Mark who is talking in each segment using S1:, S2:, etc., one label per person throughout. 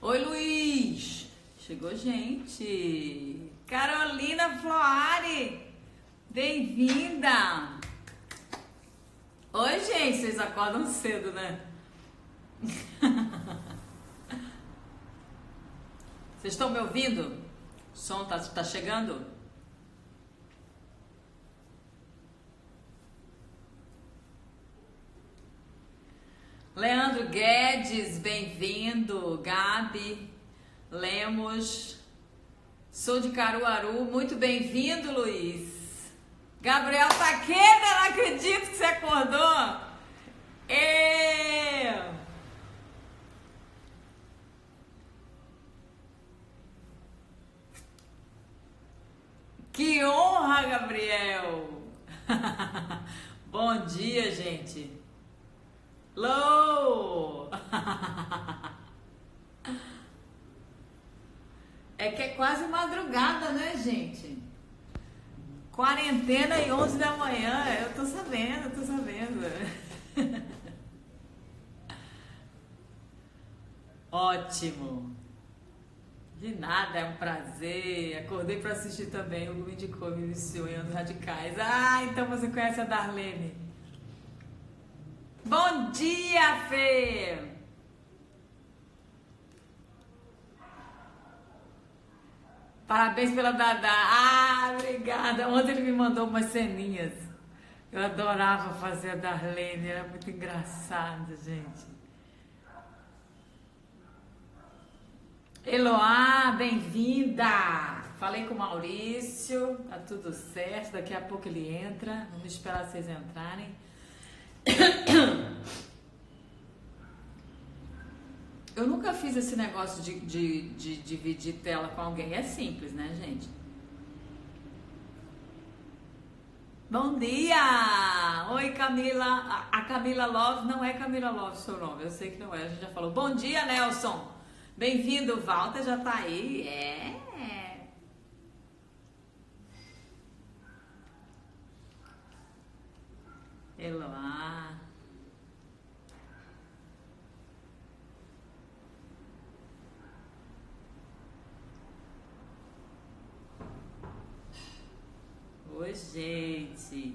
S1: Oi, Luiz! Chegou gente! Carolina Floari! Bem-vinda! Oi, gente! Vocês acordam cedo, né? Vocês estão me ouvindo? O som tá chegando? Leandro Guedes, bem-vindo. Gabi Lemos, sou de Caruaru, muito bem-vindo, Luiz. Gabriel Taqueda, não acredito que você acordou. Que honra, Gabriel. Bom dia, gente. Hello! É que é quase madrugada, né, gente? Quarentena e 11 da manhã, eu tô sabendo. Ótimo! De nada, é um prazer. Acordei para assistir também, o Hugo me indicou, me iniciou em Anos Radicais. Ah, então você conhece a Darlene. Bom dia, Fê! Parabéns pela Dadá. Ah, obrigada. Ontem ele me mandou umas ceninhas. Eu adorava fazer a Darlene, era muito engraçado, gente. Eloá, bem-vinda! Falei com o Maurício, tá tudo certo. Daqui a pouco ele entra. Vamos esperar vocês entrarem. Eu nunca fiz esse negócio de dividir tela com alguém. É simples, né, gente? Bom dia! Oi, Camila. A Camila Love não é Camila Love seu nome. Eu sei que não é, a gente já falou. Bom dia, Nelson. Bem-vindo, Walter já tá aí. Eloá. Oi, gente.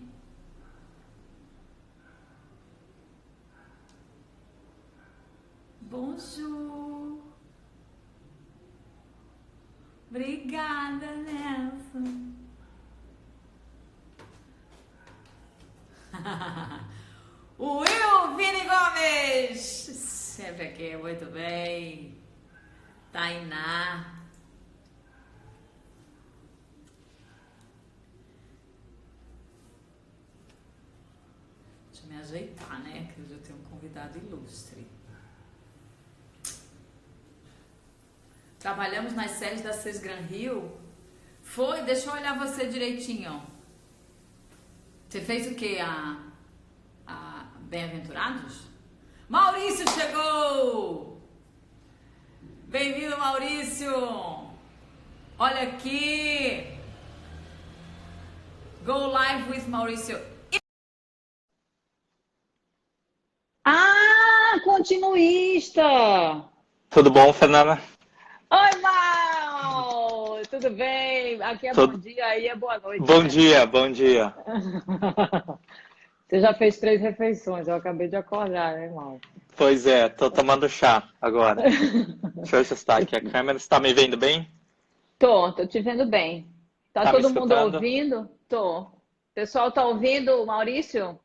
S1: Bonjour. Obrigada, Nelson. O Will Vini Gomes. Sempre aqui, muito bem. Tainá. Deixa eu me ajeitar, né? Que hoje eu tenho um convidado ilustre. Trabalhamos nas sedes da Sesgran Rio. Foi? Deixa eu olhar você direitinho. Você fez o quê? A Bem-aventurados? Maurício chegou! Bem-vindo, Maurício! Olha aqui! Go live with Maurício.
S2: Ah, continuista!
S3: Tudo bom, Fernanda?
S2: Oi, Mal! Tudo bem? Aqui é bom dia, aí é boa noite.
S3: Bom
S2: né?
S3: dia, bom dia.
S2: Você já fez 3 refeições, eu acabei de acordar, né, Mal?
S3: Pois é, tô tomando chá agora. Deixa eu ajustar aqui a câmera. Você tá me vendo bem?
S2: Tô te vendo bem. Tá
S3: Tá me
S2: todo mundo
S3: escutando?
S2: ouvindo? Tô. Pessoal, tá ouvindo, Maurício?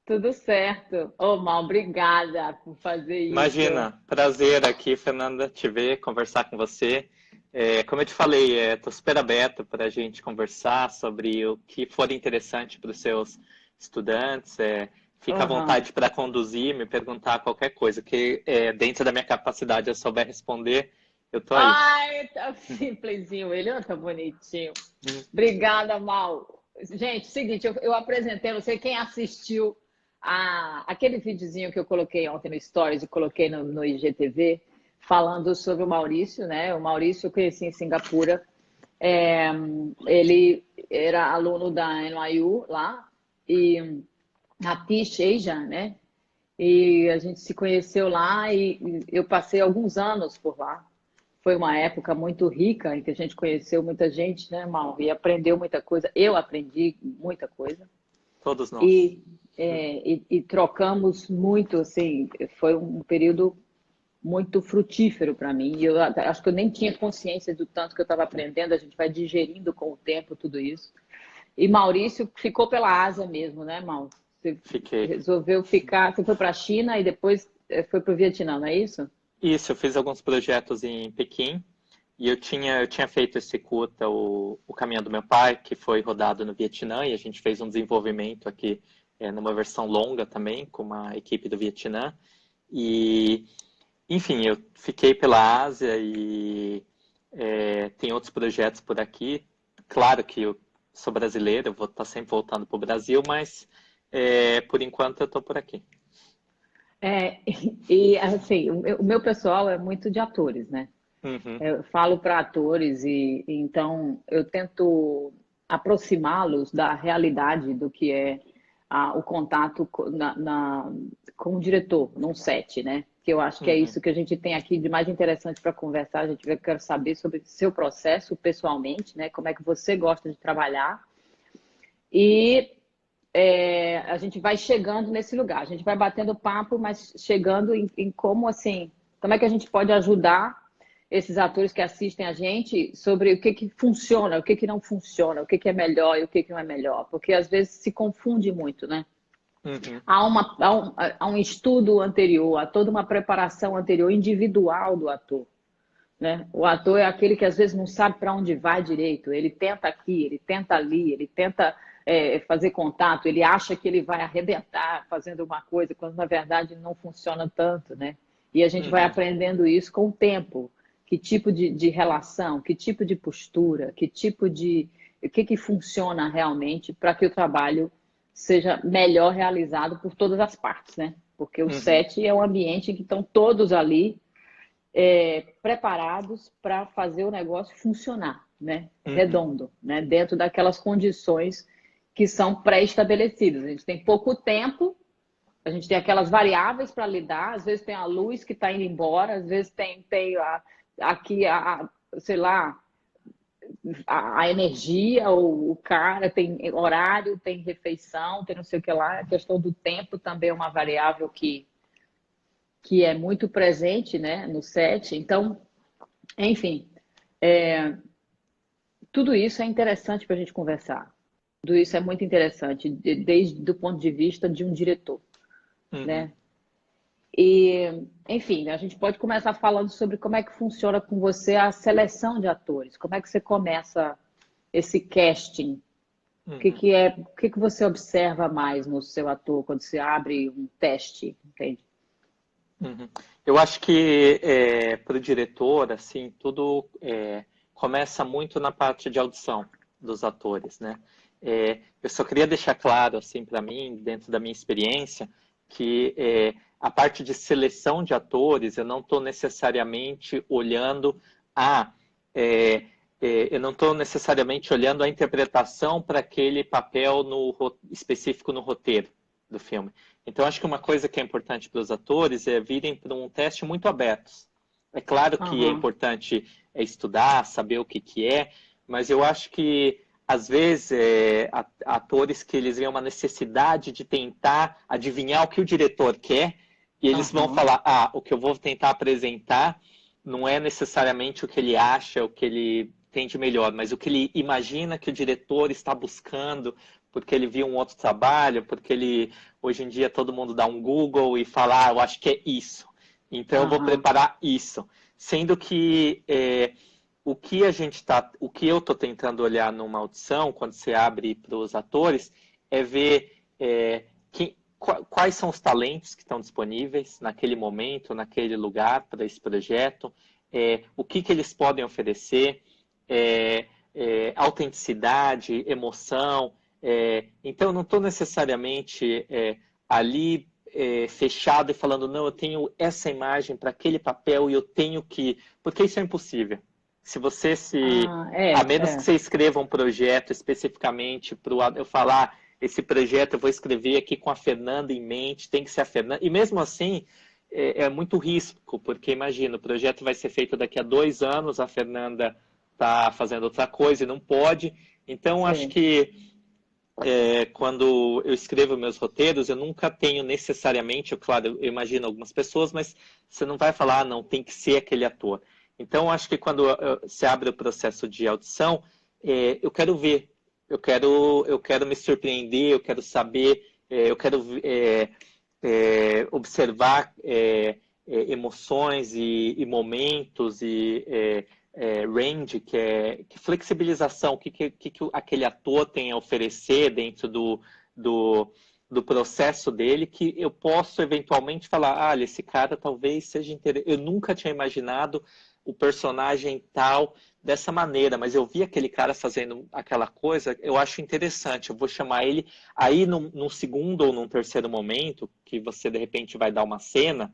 S2: Tudo certo. Ô, Mal, obrigada por fazer isso.
S3: Imagina, prazer aqui, Fernanda, te ver, conversar com você. Como eu te falei, tô super aberto para a gente conversar sobre o que for interessante para os seus estudantes. Fica à vontade para conduzir, me perguntar qualquer coisa, que dentro da minha capacidade eu souber responder, eu tô aí.
S2: Ai, tá simplesinho, ele tá bonitinho. Obrigada, Mal. Gente, seguinte, eu apresentei, não sei quem assistiu aquele videozinho que eu coloquei ontem no Stories e coloquei no IGTV, falando sobre o Maurício, né? O Maurício eu conheci em Singapura. Ele era aluno da NYU lá, e a Tish Asia, né? E a gente se conheceu lá e eu passei alguns anos por lá. Foi uma época muito rica em que a gente conheceu muita gente, né, Mal? E aprendeu muita coisa. Eu aprendi muita coisa.
S3: Todos nós.
S2: E, e trocamos muito, assim, foi um período muito frutífero para mim. E eu acho que eu nem tinha consciência do tanto que eu estava aprendendo. A gente vai digerindo com o tempo tudo isso. E Maurício ficou pela Ásia mesmo, né, Mal? Você
S3: Fiquei.
S2: resolveu ficar. Você foi para a China e depois foi para o Vietnã, não é isso?
S3: Isso, eu fiz alguns projetos em Pequim e eu tinha feito esse curta, o Caminho do Meu Pai, que foi rodado no Vietnã, e a gente fez um desenvolvimento aqui numa versão longa também, com uma equipe do Vietnã. E, enfim, eu fiquei pela Ásia e tem outros projetos por aqui. Claro que eu sou brasileiro, eu vou estar sempre voltando para o Brasil, mas por enquanto eu estou por aqui.
S2: E assim, o meu pessoal é muito de atores, né?
S3: Uhum,
S2: Eu falo para atores e então eu tento aproximá-los da realidade do que é o contato com o diretor, num set, né? Que eu acho que é
S3: uhum,
S2: isso que a gente tem aqui de mais interessante para conversar. A gente vai querer saber sobre seu processo pessoalmente, né? Como é que você gosta de trabalhar e a gente vai chegando nesse lugar, a gente vai batendo papo, mas chegando em como assim, como é que a gente pode ajudar esses atores que assistem a gente sobre o que funciona, o que não funciona, o que é melhor e o que não é melhor, porque às vezes se confunde muito, né?
S3: uhum,
S2: Há um estudo anterior, há toda uma preparação anterior individual do ator. Né? O ator é aquele que às vezes não sabe para onde vai direito. Ele tenta aqui, ele tenta ali, ele tenta fazer contato, ele acha que ele vai arrebentar fazendo uma coisa, quando na verdade não funciona tanto, né? E a gente vai
S3: uhum,
S2: aprendendo isso com o tempo. Que tipo de relação, que tipo de postura, que tipo de... O que funciona realmente para que o trabalho seja melhor realizado por todas as partes, né? Porque o
S3: uhum,
S2: set é um ambiente em que estão todos ali preparados para fazer o negócio funcionar, né?
S3: uhum,
S2: Redondo, né? Dentro daquelas condições que são pré-estabelecidas. A gente tem pouco tempo, a gente tem aquelas variáveis para lidar, às vezes tem a luz que está indo embora, às vezes tem aqui, sei lá, a energia, ou o cara tem horário, tem refeição, tem não sei o que lá. A questão do tempo também é uma variável que é muito presente, né, no set. Então, enfim, tudo isso é interessante para a gente conversar. Tudo isso é muito interessante, desde o ponto de vista de um diretor,
S3: uhum.
S2: né? E, enfim, a gente pode começar falando sobre como é que funciona com você a seleção de atores. Como é que você começa esse casting?
S3: Uhum,
S2: O que você observa mais no seu ator quando você abre um teste, entende?
S3: uhum. Eu acho que para o diretor, assim, tudo começa muito na parte de audição dos atores, né? Eu só queria deixar claro, assim, para mim, dentro da minha experiência, que a parte de seleção de atores, eu não estou necessariamente olhando a eu não estou necessariamente olhando a interpretação para aquele papel específico no roteiro do filme. Então, acho que uma coisa que é importante para os atores é virem para um teste muito abertos. É claro que é
S2: Aham,
S3: importante estudar, saber o que é, mas eu acho que, às vezes, atores que eles veem uma necessidade de tentar adivinhar o que o diretor quer, e eles vão
S2: aham,
S3: falar, o que eu vou tentar apresentar não é necessariamente o que ele acha, o que ele tem de melhor, mas o que ele imagina que o diretor está buscando, porque ele viu um outro trabalho, porque hoje em dia todo mundo dá um Google e fala, eu acho que é isso. Então eu vou
S2: aham,
S3: preparar isso. Sendo que o que eu estou tentando olhar numa audição, quando você abre para os atores, é ver quais são os talentos que estão disponíveis naquele momento, naquele lugar para esse projeto, o que eles podem oferecer, autenticidade, emoção. Então, eu não estou necessariamente ali fechado e falando, não, eu tenho essa imagem para aquele papel e eu tenho que... Porque isso é impossível. Se você se...
S2: Ah,
S3: A menos que você escreva um projeto especificamente para eu falar, esse projeto eu vou escrever aqui com a Fernanda em mente, tem que ser a Fernanda. E mesmo assim, é muito risco, porque imagina, o projeto vai ser feito daqui a 2 anos, a Fernanda está fazendo outra coisa e não pode. Então, acho
S2: Sim.
S3: que quando eu escrevo meus roteiros, eu nunca tenho necessariamente, claro, eu imagino algumas pessoas, mas você não vai falar, não, tem que ser aquele ator. Então, acho que quando se abre o processo de audição, eu quero ver, eu quero me surpreender, eu quero saber, eu quero observar emoções e momentos e range, que flexibilização, que aquele ator tem a oferecer dentro do processo dele, que eu posso eventualmente falar, olha, esse cara talvez seja interessante. Eu nunca tinha imaginado o personagem tal dessa maneira, mas eu vi aquele cara fazendo aquela coisa, eu acho interessante, eu vou chamar ele. Aí num segundo ou num terceiro momento, que você de repente vai dar uma cena,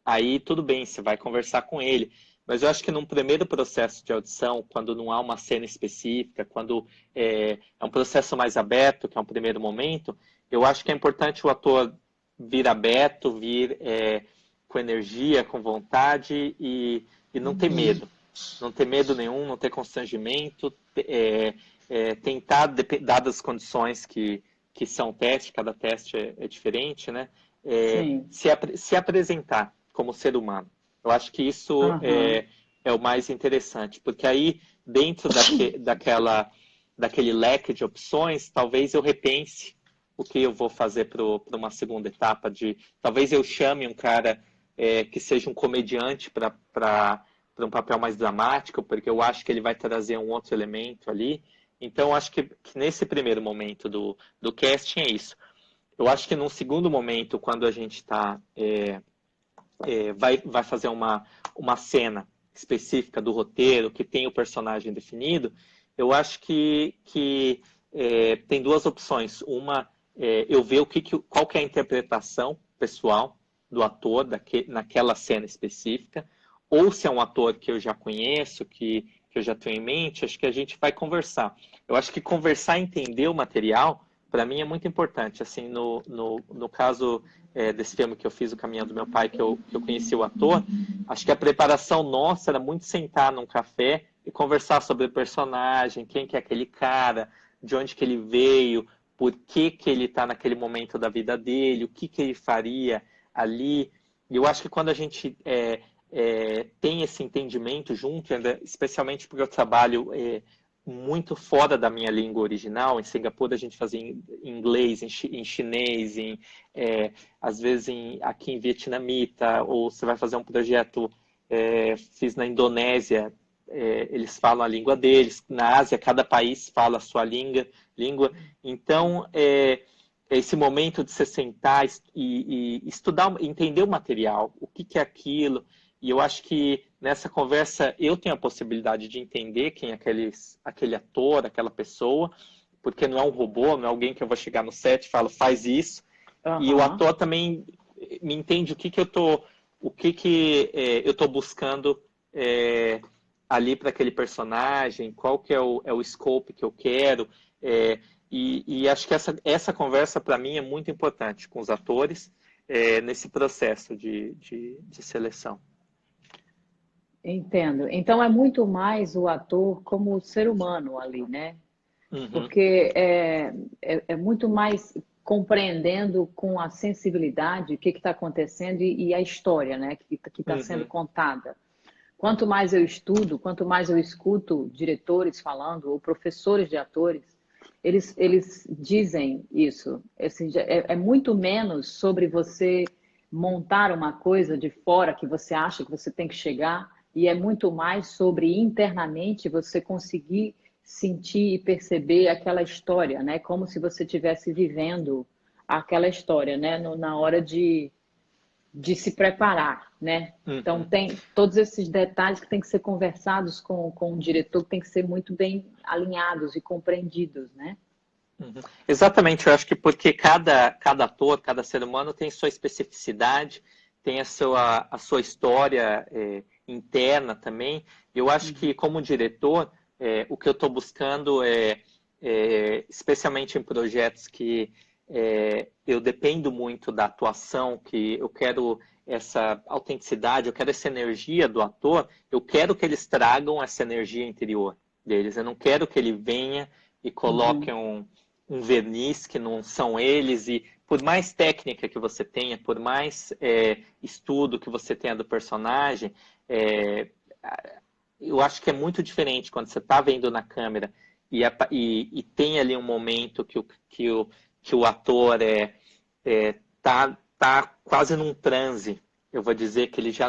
S3: aí tudo bem, você vai conversar com ele. Mas eu acho que num primeiro processo de audição, quando não há uma cena específica, quando é um processo mais aberto, que é um primeiro momento, eu acho que é importante o ator vir aberto, vir com energia, com vontade e não ter medo. Não ter medo nenhum, não ter constrangimento, tentar, dadas as condições que são teste, cada teste é diferente, né?
S2: Sim.
S3: Se apresentar como ser humano. Eu acho que isso é o mais interessante, porque aí, dentro daquele leque de opções, talvez eu repense o que eu vou fazer para uma segunda etapa. Talvez eu chame um cara que seja um comediante para um papel mais dramático, porque eu acho que ele vai trazer um outro elemento ali. Então, eu acho que nesse primeiro momento do casting é isso. Eu acho que num segundo momento, quando a gente está... vai fazer uma cena específica do roteiro, que tem o personagem definido, eu acho que tem 2 opções. Uma, eu ver qual que é a interpretação pessoal do ator naquela cena específica, ou se é um ator que eu já conheço, que eu já tenho em mente, acho que a gente vai conversar. Eu acho que conversar e entender o material, para mim, é muito importante. Assim, no caso desse filme que eu fiz, O Caminho do Meu Pai, que eu conheci o ator, acho que a preparação nossa era muito sentar num café e conversar sobre o personagem, quem que é aquele cara, de onde que ele veio, por que ele está naquele momento da vida dele, o que ele faria ali. E eu acho que quando a gente tem esse entendimento junto, especialmente porque eu trabalho muito fora da minha língua original. Em Singapura a gente fazia em inglês, em chinês, às vezes aqui em vietnamita, ou você vai fazer um projeto, fiz na Indonésia, eles falam a língua deles, na Ásia cada país fala a sua língua. Então, esse momento de se sentar e estudar, entender o material, o que é aquilo. E eu acho que nessa conversa eu tenho a possibilidade de entender quem é aquele ator, aquela pessoa, porque não é um robô, não é alguém que eu vou chegar no set e falo, faz isso. E o ator também me entende o que eu tô buscando ali para aquele personagem, qual que é o scope que eu quero. E acho que essa conversa para mim é muito importante com os atores nesse processo de seleção.
S2: Entendo. Então é muito mais o ator como ser humano ali, né?
S3: Uhum.
S2: Porque é muito mais compreendendo com a sensibilidade o que está acontecendo e a história, né? Que está sendo contada. Quanto mais eu estudo, quanto mais eu escuto diretores falando ou professores de atores, eles dizem isso. É muito menos sobre você montar uma coisa de fora que você acha que você tem que chegar, e é muito mais sobre internamente você conseguir sentir e perceber aquela história, né? Como se você estivesse vivendo aquela história, né? Na hora de se preparar, né? Então tem todos esses detalhes que têm que ser conversados com o diretor, que tem que ser muito bem alinhados e compreendidos, né?
S3: Exatamente, eu acho que porque cada ator, cada ser humano tem sua especificidade, tem a sua história interna também. Eu acho que como diretor, o que eu estou buscando especialmente em projetos que eu dependo muito da atuação, que eu quero essa autenticidade, eu quero essa energia do ator, eu quero que eles tragam essa energia interior deles. Eu não quero que ele venha e coloque um verniz que não são eles, e por mais técnica que você tenha, por mais estudo que você tenha do personagem, eu acho que é muito diferente quando você está vendo na câmera e tem ali um momento que o ator tá quase num transe. Eu vou dizer que ele já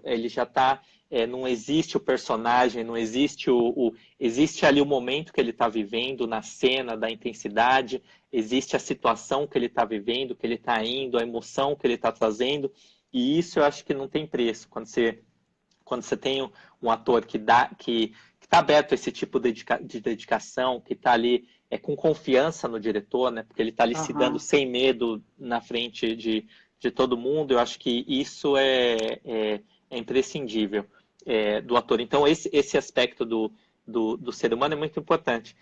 S3: ele já está, não existe o personagem, não existe existe ali o momento que ele está vivendo na cena, da intensidade, existe a situação que ele está vivendo, que ele está indo, a emoção que ele está trazendo, e isso eu acho que não tem preço. Quando você tem um ator que está aberto a esse tipo de dedicação, que está ali com confiança no diretor, né? Porque ele está ali se dando sem medo na frente de todo mundo, eu acho que isso é imprescindível do ator. Então, esse aspecto do ser humano é muito importante.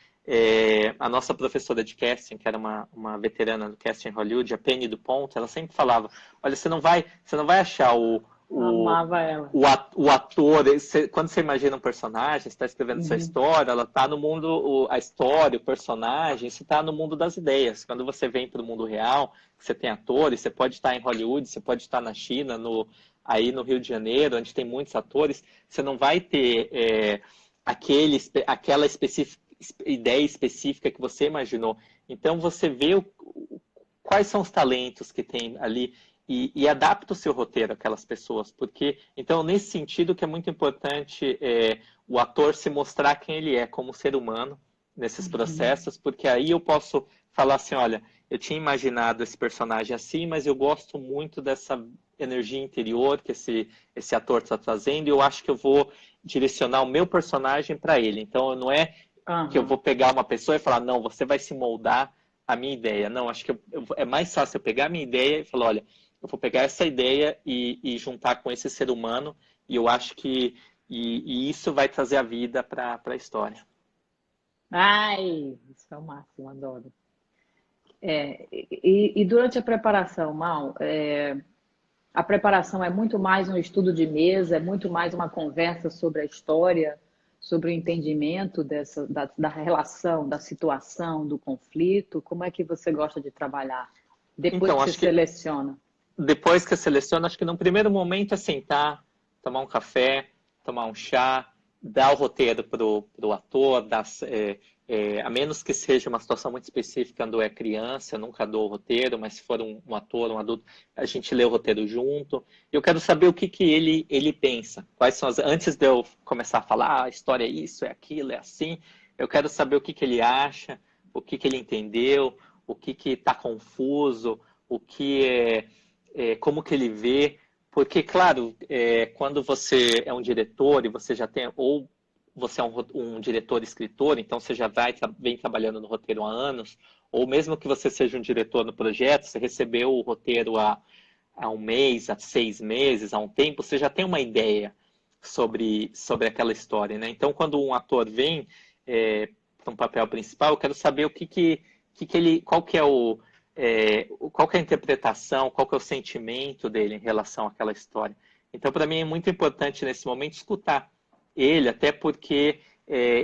S3: A nossa professora de casting, que era uma veterana do casting em Hollywood, a Penny DuPont, ela sempre falava, olha, você não vai achar
S2: Amava ela.
S3: o ator, quando você imagina um personagem, você está escrevendo sua história, ela está no mundo, a história, o personagem, você está no mundo das ideias. Quando você vem para o mundo real, você tem atores, você pode estar em Hollywood, você pode estar na China, aí no Rio de Janeiro, onde tem muitos atores, você não vai ter aquela ideia específica que você imaginou. Então, você vê quais são os talentos que tem ali, e adapta o seu roteiro àquelas pessoas, porque, então, nesse sentido que é muito importante o ator se mostrar quem ele é como ser humano nesses processos, porque aí eu posso falar assim, olha, eu tinha imaginado esse personagem assim, mas eu gosto muito dessa energia interior que esse ator está trazendo, e eu acho que eu vou direcionar o meu personagem para ele. Então, não é que eu vou pegar uma pessoa e falar, não, você vai se moldar a minha ideia. Não, acho que é mais fácil eu pegar a minha ideia e falar, olha, eu vou pegar essa ideia e juntar com esse ser humano, e eu acho que isso vai trazer a vida para a história.
S2: Ai, isso é o máximo, adoro. E durante a preparação, Mal, a preparação é muito mais um estudo de mesa, é muito mais uma conversa sobre a história, sobre o entendimento da relação, da situação, do conflito. Como é que você gosta de trabalhar depois
S3: Então,
S2: que você seleciona?
S3: Depois que eu seleciono, acho que no primeiro momento é sentar, tomar um café, tomar um chá, dar o roteiro para o ator, a menos que seja uma situação muito específica quando é criança, eu nunca dou o roteiro, mas se for um ator, um adulto, a gente lê o roteiro junto. Eu quero saber o que ele pensa. Quais são antes de eu começar a falar, a história é isso, é aquilo, é assim, eu quero saber o que ele acha, o que ele entendeu, o que está confuso, como que ele vê, porque, claro, quando você é um diretor e você já tem, ou você é um diretor-escritor, então você já vem trabalhando no roteiro há anos, ou mesmo que você seja um diretor no projeto, você recebeu o roteiro há um mês, há 6 meses, há um tempo, você já tem uma ideia sobre aquela história, né? Então, quando um ator vem para um papel principal, eu quero saber qual que é a interpretação, qual que é o sentimento dele em relação àquela história. Então, para mim, é muito importante nesse momento escutar ele, até porque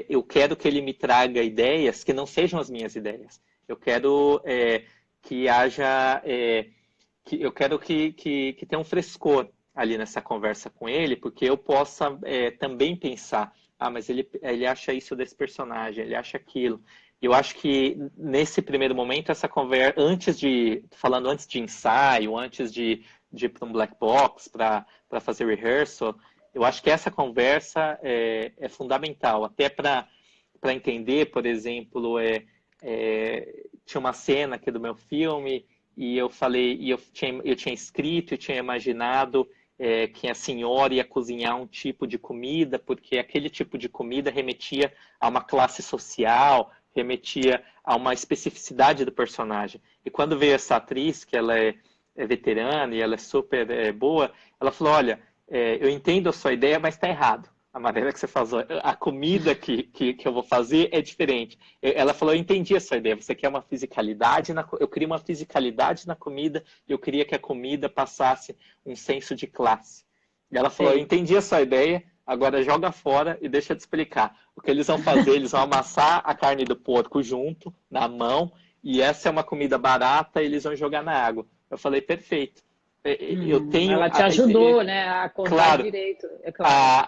S3: eu quero que ele me traga ideias que não sejam as minhas ideias. Eu quero que haja... eu quero que tenha um frescor ali nessa conversa com ele, porque eu possa também pensar, mas ele acha isso desse personagem, ele acha aquilo. Eu acho que nesse primeiro momento, essa conversa, antes de ensaio, antes de ir para um black box, para fazer rehearsal, eu acho que essa conversa é fundamental, até para entender, por exemplo, tinha uma cena aqui do meu filme, e eu falei, eu tinha escrito, eu tinha imaginado que a senhora ia cozinhar um tipo de comida, porque aquele tipo de comida remetia a uma classe social, remetia a uma especificidade do personagem. E quando veio essa atriz, que ela é veterana e ela é super boa, ela falou, olha, eu entendo a sua ideia, mas está errado. a maneira que você faz, a comida que eu vou fazer é diferente. Ela falou, eu entendi a sua ideia, você quer uma fisicalidade, eu queria uma fisicalidade na comida e eu queria que a comida passasse um senso de classe. E ela falou, eu entendi a sua ideia, agora joga fora e deixa eu te explicar. O que eles vão fazer, eles vão amassar a carne do porco junto, na mão, e essa é uma comida barata, e eles vão jogar na água. Eu falei, perfeito. Eu tenho...
S2: Ela te ajudou, né, a contar
S3: claro,
S2: direito. É claro.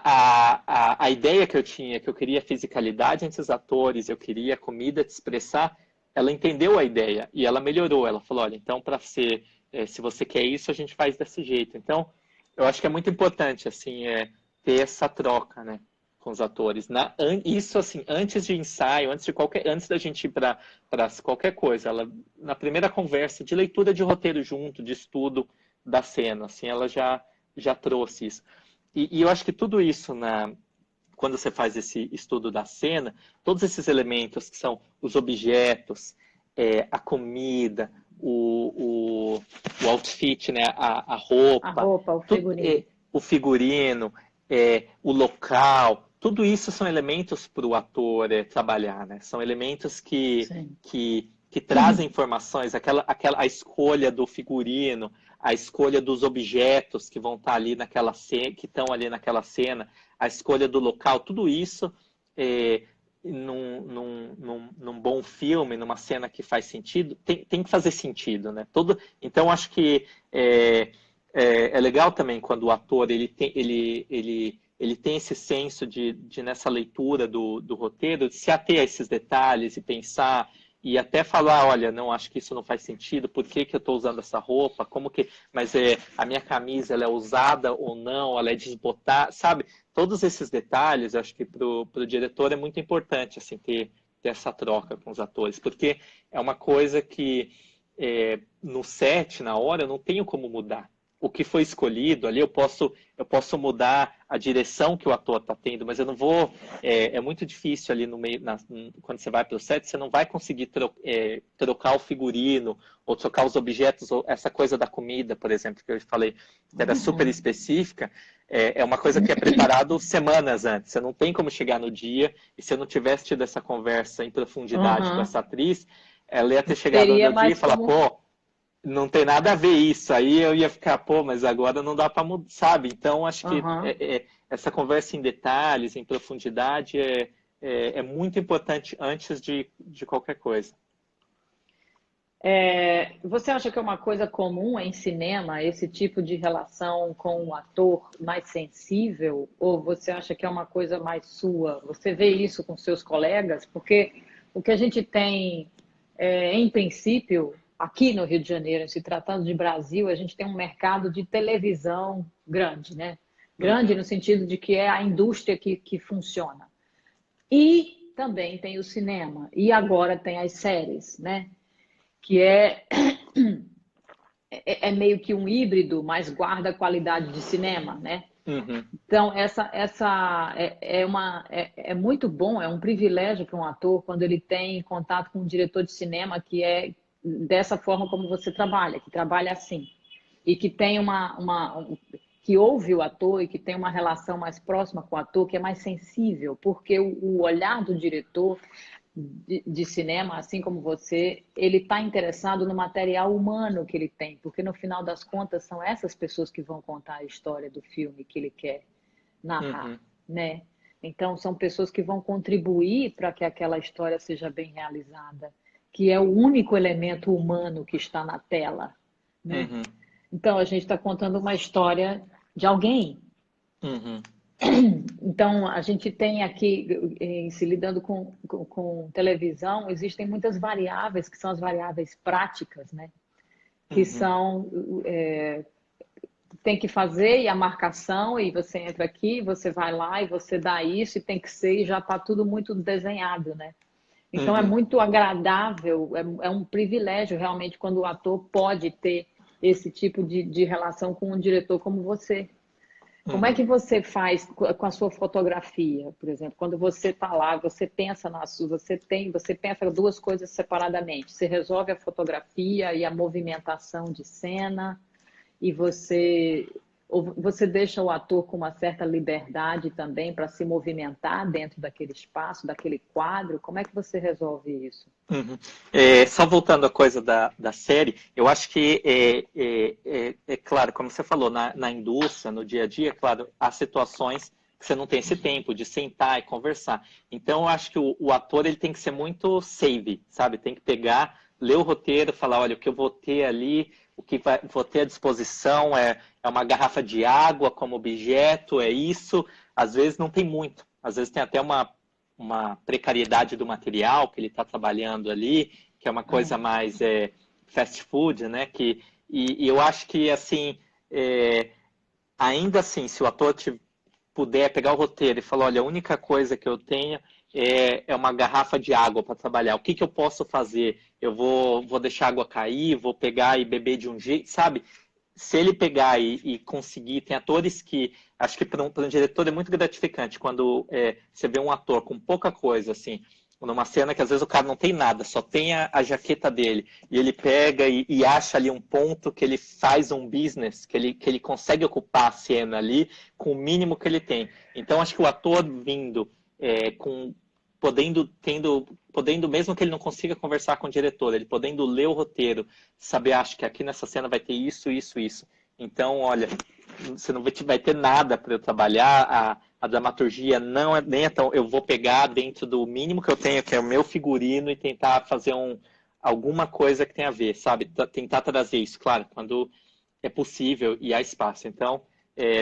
S3: a ideia que eu tinha, que eu queria fisicalidade entre os atores, eu queria comida te expressar, ela entendeu a ideia e ela melhorou. Ela falou, olha, então para ser, se você quer isso, a gente faz desse jeito. Então, eu acho que é muito importante, assim, ter essa troca, né, com os atores. Isso, assim, antes de ensaio, antes da gente ir para qualquer coisa, na primeira conversa de leitura de roteiro junto, de estudo da cena, assim, ela já trouxe isso. E eu acho que tudo isso, quando você faz esse estudo da cena, todos esses elementos que são os objetos, a comida, o outfit, né, a roupa,
S2: A roupa, o figurino.
S3: o figurino, o local, tudo isso são elementos para o ator trabalhar, né? São elementos que trazem informações, a escolha do figurino, a escolha dos objetos que vão estar ali naquela cena, que estão ali naquela cena, a escolha do local, tudo isso num bom filme, numa cena que faz sentido, tem que fazer sentido, né? Então acho que é legal também quando o ator ele tem esse senso de nessa leitura do roteiro, de se ater a esses detalhes e pensar e até falar, olha, não, acho que isso não faz sentido, por que eu estou usando essa roupa, mas a minha camisa ela é usada ou não, ela é desbotada, sabe? Todos esses detalhes, acho que para o diretor é muito importante, assim, ter essa troca com os atores, porque é uma coisa que no set, na hora, eu não tenho como mudar. O que foi escolhido ali, eu posso mudar a direção que o ator está tendo, mas eu não vou... É muito difícil ali no meio, quando você vai para o set, você não vai conseguir trocar o figurino, ou trocar os objetos, ou essa coisa da comida, por exemplo, que eu falei, que era super específica, é uma coisa que é preparado semanas antes. Você não tem como chegar no dia, e se eu não tivesse tido essa conversa em profundidade com essa atriz, ela ia ter chegado no meu dia e falar, pô, não tem nada a ver isso. Aí eu ia ficar, pô, mas agora não dá para mudar, sabe? Então, acho que essa conversa em detalhes, em profundidade, é muito importante antes de qualquer coisa.
S2: Você acha que é uma coisa comum em cinema, esse tipo de relação com um ator mais sensível? Ou você acha que é uma coisa mais sua? Você vê isso com seus colegas? Porque o que a gente tem, em princípio... Aqui no Rio de Janeiro, se tratando de Brasil, a gente tem um mercado de televisão grande, né? Grande no sentido de que é a indústria que funciona. E também tem o cinema. E agora tem as séries, né? Que é meio que um híbrido, mas guarda a qualidade de cinema, né? Então, é muito bom, é um privilégio para um ator quando ele tem contato com um diretor de cinema que é dessa forma como você trabalha, que trabalha assim, e que tem que ouve o ator e que tem uma relação mais próxima com o ator, que é mais sensível, porque o olhar do diretor de cinema, assim como você, ele está interessado no material humano que ele tem, porque no final das contas são essas pessoas que vão contar a história do filme que ele quer narrar, né? Então são pessoas que vão contribuir para que aquela história seja bem realizada, que é o único elemento humano que está na tela, né? Então, a gente está contando uma história de alguém. Então, a gente tem aqui, se lidando com televisão, existem muitas variáveis, que são as variáveis práticas, né? Que são... tem que fazer e a marcação, e você entra aqui, você vai lá e você dá isso, e tem que ser, e já está tudo muito desenhado, né? Então, é muito agradável, é um privilégio realmente quando o ator pode ter esse tipo de relação com um diretor como você. Como é que você faz com a sua fotografia, por exemplo? Quando você está lá, você pensa você pensa duas coisas separadamente. Você resolve a fotografia e a movimentação de cena e você Ou você deixa o ator com uma certa liberdade também para se movimentar dentro daquele espaço, daquele quadro? Como é que você resolve isso?
S3: Uhum. Só voltando à coisa da série, eu acho que é claro, como você falou, na indústria, no dia a dia, claro, há situações que você não tem esse tempo de sentar e conversar. Então, eu acho que o ator ele tem que ser muito save, sabe? Tem que pegar, ler o roteiro, falar, olha, o que eu vou ter ali, o que vou ter à disposição é uma garrafa de água como objeto, é isso. Às vezes não tem muito, às vezes tem até uma precariedade do material que ele está trabalhando ali, que é uma coisa mais fast food, né? E eu acho que, assim, ainda assim, se o ator puder pegar o roteiro e falar, olha, a única coisa que eu tenho é uma garrafa de água para trabalhar. O que eu posso fazer? Eu vou deixar a água cair, vou pegar e beber de um jeito, sabe? Se ele pegar e conseguir, tem atores que, acho que para um diretor é muito gratificante quando você vê um ator com pouca coisa, assim, numa cena que às vezes o cara não tem nada, só tem a jaqueta dele, e ele pega e acha ali um ponto que ele faz um business, que ele consegue ocupar a cena ali com o mínimo que ele tem. Então, acho que o ator vindo podendo, mesmo que ele não consiga conversar com o diretor, ele podendo ler o roteiro, saber, acho que aqui nessa cena vai ter isso, isso, isso. Então, olha, você não vai ter nada para eu trabalhar, a dramaturgia não nem é tão... Eu vou pegar dentro do mínimo que eu tenho, que é o meu figurino, e tentar fazer alguma coisa que tenha a ver, sabe? Tentar trazer isso, claro, quando é possível e há espaço. Então,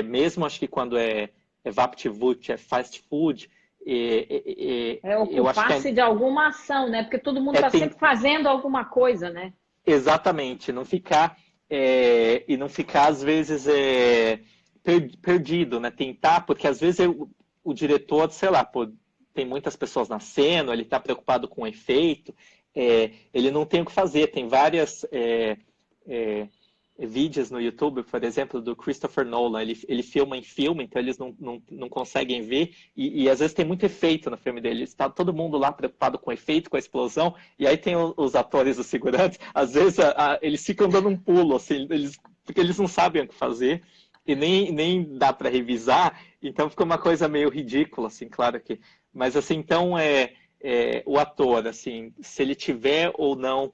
S3: mesmo acho que quando é VaptVut, é fast food, eu acho que
S2: ocupar-se de alguma ação, né? Porque todo mundo está sempre fazendo alguma coisa, né?
S3: Exatamente, não ficar e não ficar às vezes perdido, né? Tentar, porque às vezes o diretor, sei lá, tem muitas pessoas na cena, ele está preocupado com o efeito, ele não tem o que fazer, tem várias vídeos no YouTube, por exemplo, do Christopher Nolan, ele filma em filme, então eles não conseguem ver, e às vezes tem muito efeito no filme dele, está todo mundo lá preocupado com o efeito, com a explosão, e aí tem os atores, os figurantes, às vezes eles ficam dando um pulo, assim, porque eles não sabem o que fazer, e nem dá para revisar, então fica uma coisa meio ridícula, assim, claro que... Mas, assim, então, o ator, assim, se ele tiver ou não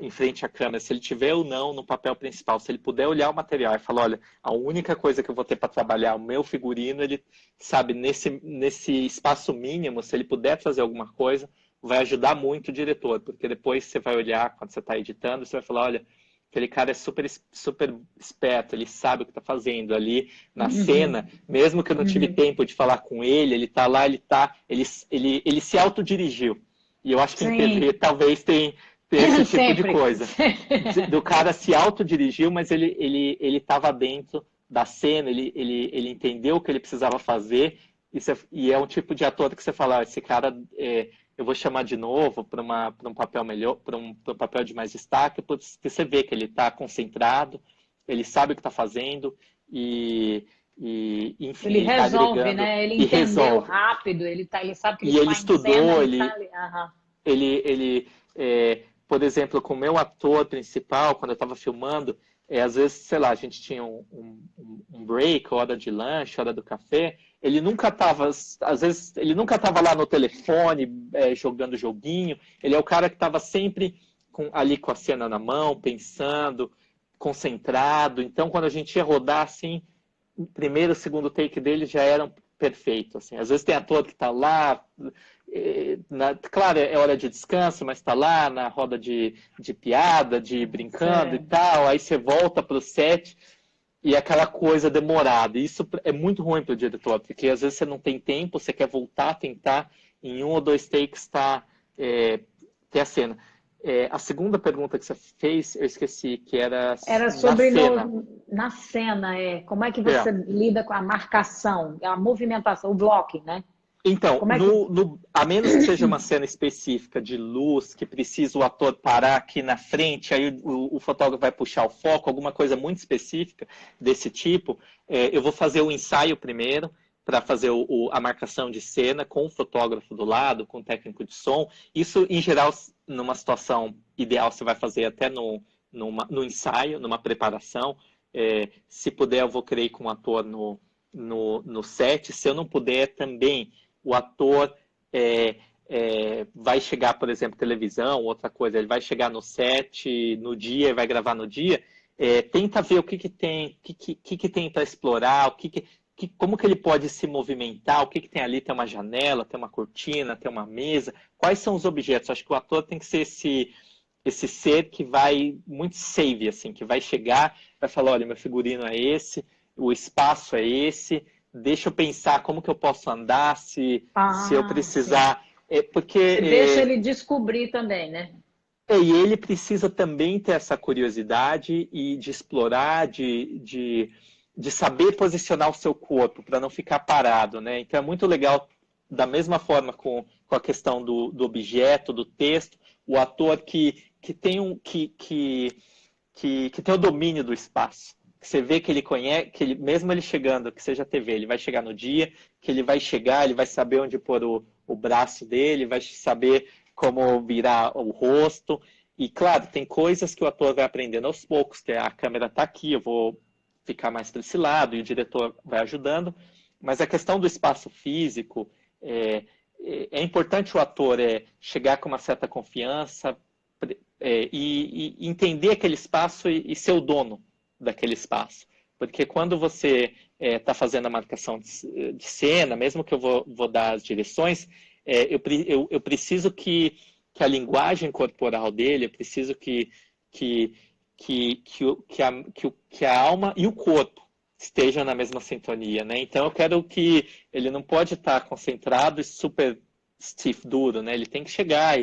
S3: em frente à câmera, se ele tiver ou não no papel principal, se ele puder olhar o material e falar, olha, a única coisa que eu vou ter para trabalhar, o meu figurino, ele, sabe, nesse espaço mínimo, se ele puder fazer alguma coisa, vai ajudar muito o diretor, porque depois você vai olhar, quando você está editando, você vai falar, olha, aquele cara é super, super esperto, ele sabe o que está fazendo ali na cena, mesmo que eu não tive tempo de falar com ele, ele está lá, ele se autodirigiu. E eu acho que em TV talvez tem esse tipo de coisa. Do cara se autodirigiu, mas ele estava dentro da cena, ele entendeu o que ele precisava fazer, e é um tipo de ator que você fala, esse cara, eu vou chamar de novo para um papel melhor, para um papel de mais destaque, porque você vê que ele está concentrado, ele sabe o que está fazendo, enfim,
S2: ele resolve,
S3: tá
S2: né? Ele entendeu rápido, ele sabe que ele
S3: ele estudou, ele por exemplo, com o meu ator principal, quando eu estava filmando, às vezes, sei lá, a gente tinha um break, hora de lanche, hora do café, ele nunca estava, às vezes, ele nunca estava lá no telefone, jogando joguinho, ele é o cara que estava sempre ali com a cena na mão, pensando, concentrado, então quando a gente ia rodar, assim, o primeiro, segundo take dele já eram perfeitos, assim, às vezes tem ator que está lá, claro, é hora de descanso, mas está lá na roda de piada, de brincando e tal, aí você volta para o set e aquela coisa demorada. Isso é muito ruim para o diretor, porque às vezes você não tem tempo, você quer voltar a tentar, em 1 ou 2 takes, ter a cena. A segunda pergunta que você fez, eu esqueci, que era
S2: sobre na cena. Como é que você lida com a marcação, a movimentação, o blocking, né?
S3: Então, a menos que seja uma cena específica de luz, que precisa o ator parar aqui na frente, aí o fotógrafo vai puxar o foco, alguma coisa muito específica desse tipo, eu vou fazer o ensaio primeiro, para fazer a marcação de cena com o fotógrafo do lado, com o técnico de som. Isso, em geral, numa situação ideal, você vai fazer até no ensaio, numa preparação. se puder, eu vou querer ir com o ator no set. Se eu não puder, também o ator vai chegar, por exemplo, televisão, outra coisa, ele vai chegar no set no dia e vai gravar no dia. Tenta ver o que tem para explorar, como que ele pode se movimentar, o que tem ali, tem uma janela, tem uma cortina, tem uma mesa, quais são os objetos. Acho que o ator tem que ser esse ser que vai muito save, assim, que vai chegar, vai falar, olha, meu figurino é esse, o espaço é esse, deixa eu pensar como que eu posso andar, se eu precisar.
S2: Você deixa ele descobrir também, né?
S3: E ele precisa também ter essa curiosidade e de explorar, de saber posicionar o seu corpo para não ficar parado, né? Então é muito legal, da mesma forma com a questão do objeto, do texto, o ator que tem o domínio do espaço. Você vê que ele conhece, mesmo ele chegando, que seja TV, ele vai chegar no dia, que ele vai chegar, ele vai saber onde pôr o braço dele, vai saber como virar o rosto. E, claro, tem coisas que o ator vai aprendendo aos poucos, que a câmera está aqui, eu vou ficar mais para esse lado, e o diretor vai ajudando. Mas a questão do espaço físico, é importante o ator chegar com uma certa confiança e entender aquele espaço e ser o dono daquele espaço. Porque quando você está fazendo a marcação de cena, mesmo que eu vou dar as direções, eu preciso que a linguagem corporal dele, eu preciso que a alma e o corpo estejam na mesma sintonia, né? Então eu quero que ele não pode estar concentrado e super stiff, duro, né? Ele tem que chegar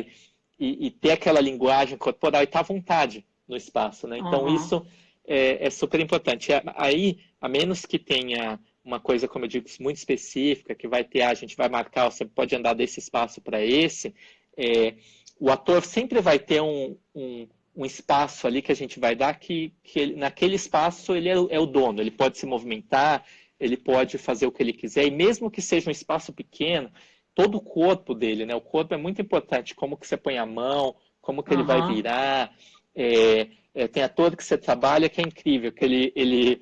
S3: e ter aquela linguagem corporal e estar à vontade no espaço, né? Então isso é super importante. Aí, a menos que tenha uma coisa, como eu digo, muito específica, que vai ter, a gente vai marcar, você pode andar desse espaço para esse, o ator sempre vai ter um espaço ali que a gente vai dar que naquele espaço ele é o dono, ele pode se movimentar, ele pode fazer o que ele quiser, e mesmo que seja um espaço pequeno, todo o corpo dele, né? O corpo é muito importante, como que você põe a mão, como que ele vai virar. Tem ator que você trabalha que é incrível, que ele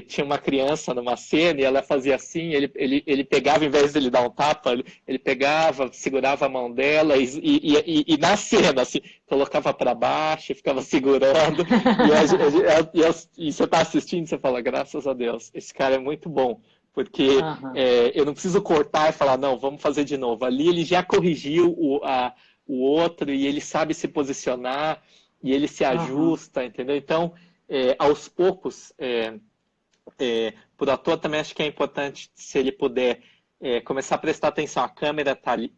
S3: tinha uma criança numa cena e ela fazia assim, ele pegava, em vez de ele dar um tapa, ele pegava, segurava a mão dela e na cena, assim, colocava para baixo e ficava segurando. E você está assistindo e você fala, graças a Deus, esse cara é muito bom. Porque eu não preciso cortar e falar, não, vamos fazer de novo. Ali ele já corrigiu o outro e ele sabe se posicionar e ele se ajusta, entendeu? Então, aos poucos, por ator também acho que é importante, se ele puder, começar a prestar atenção. A câmera está ali.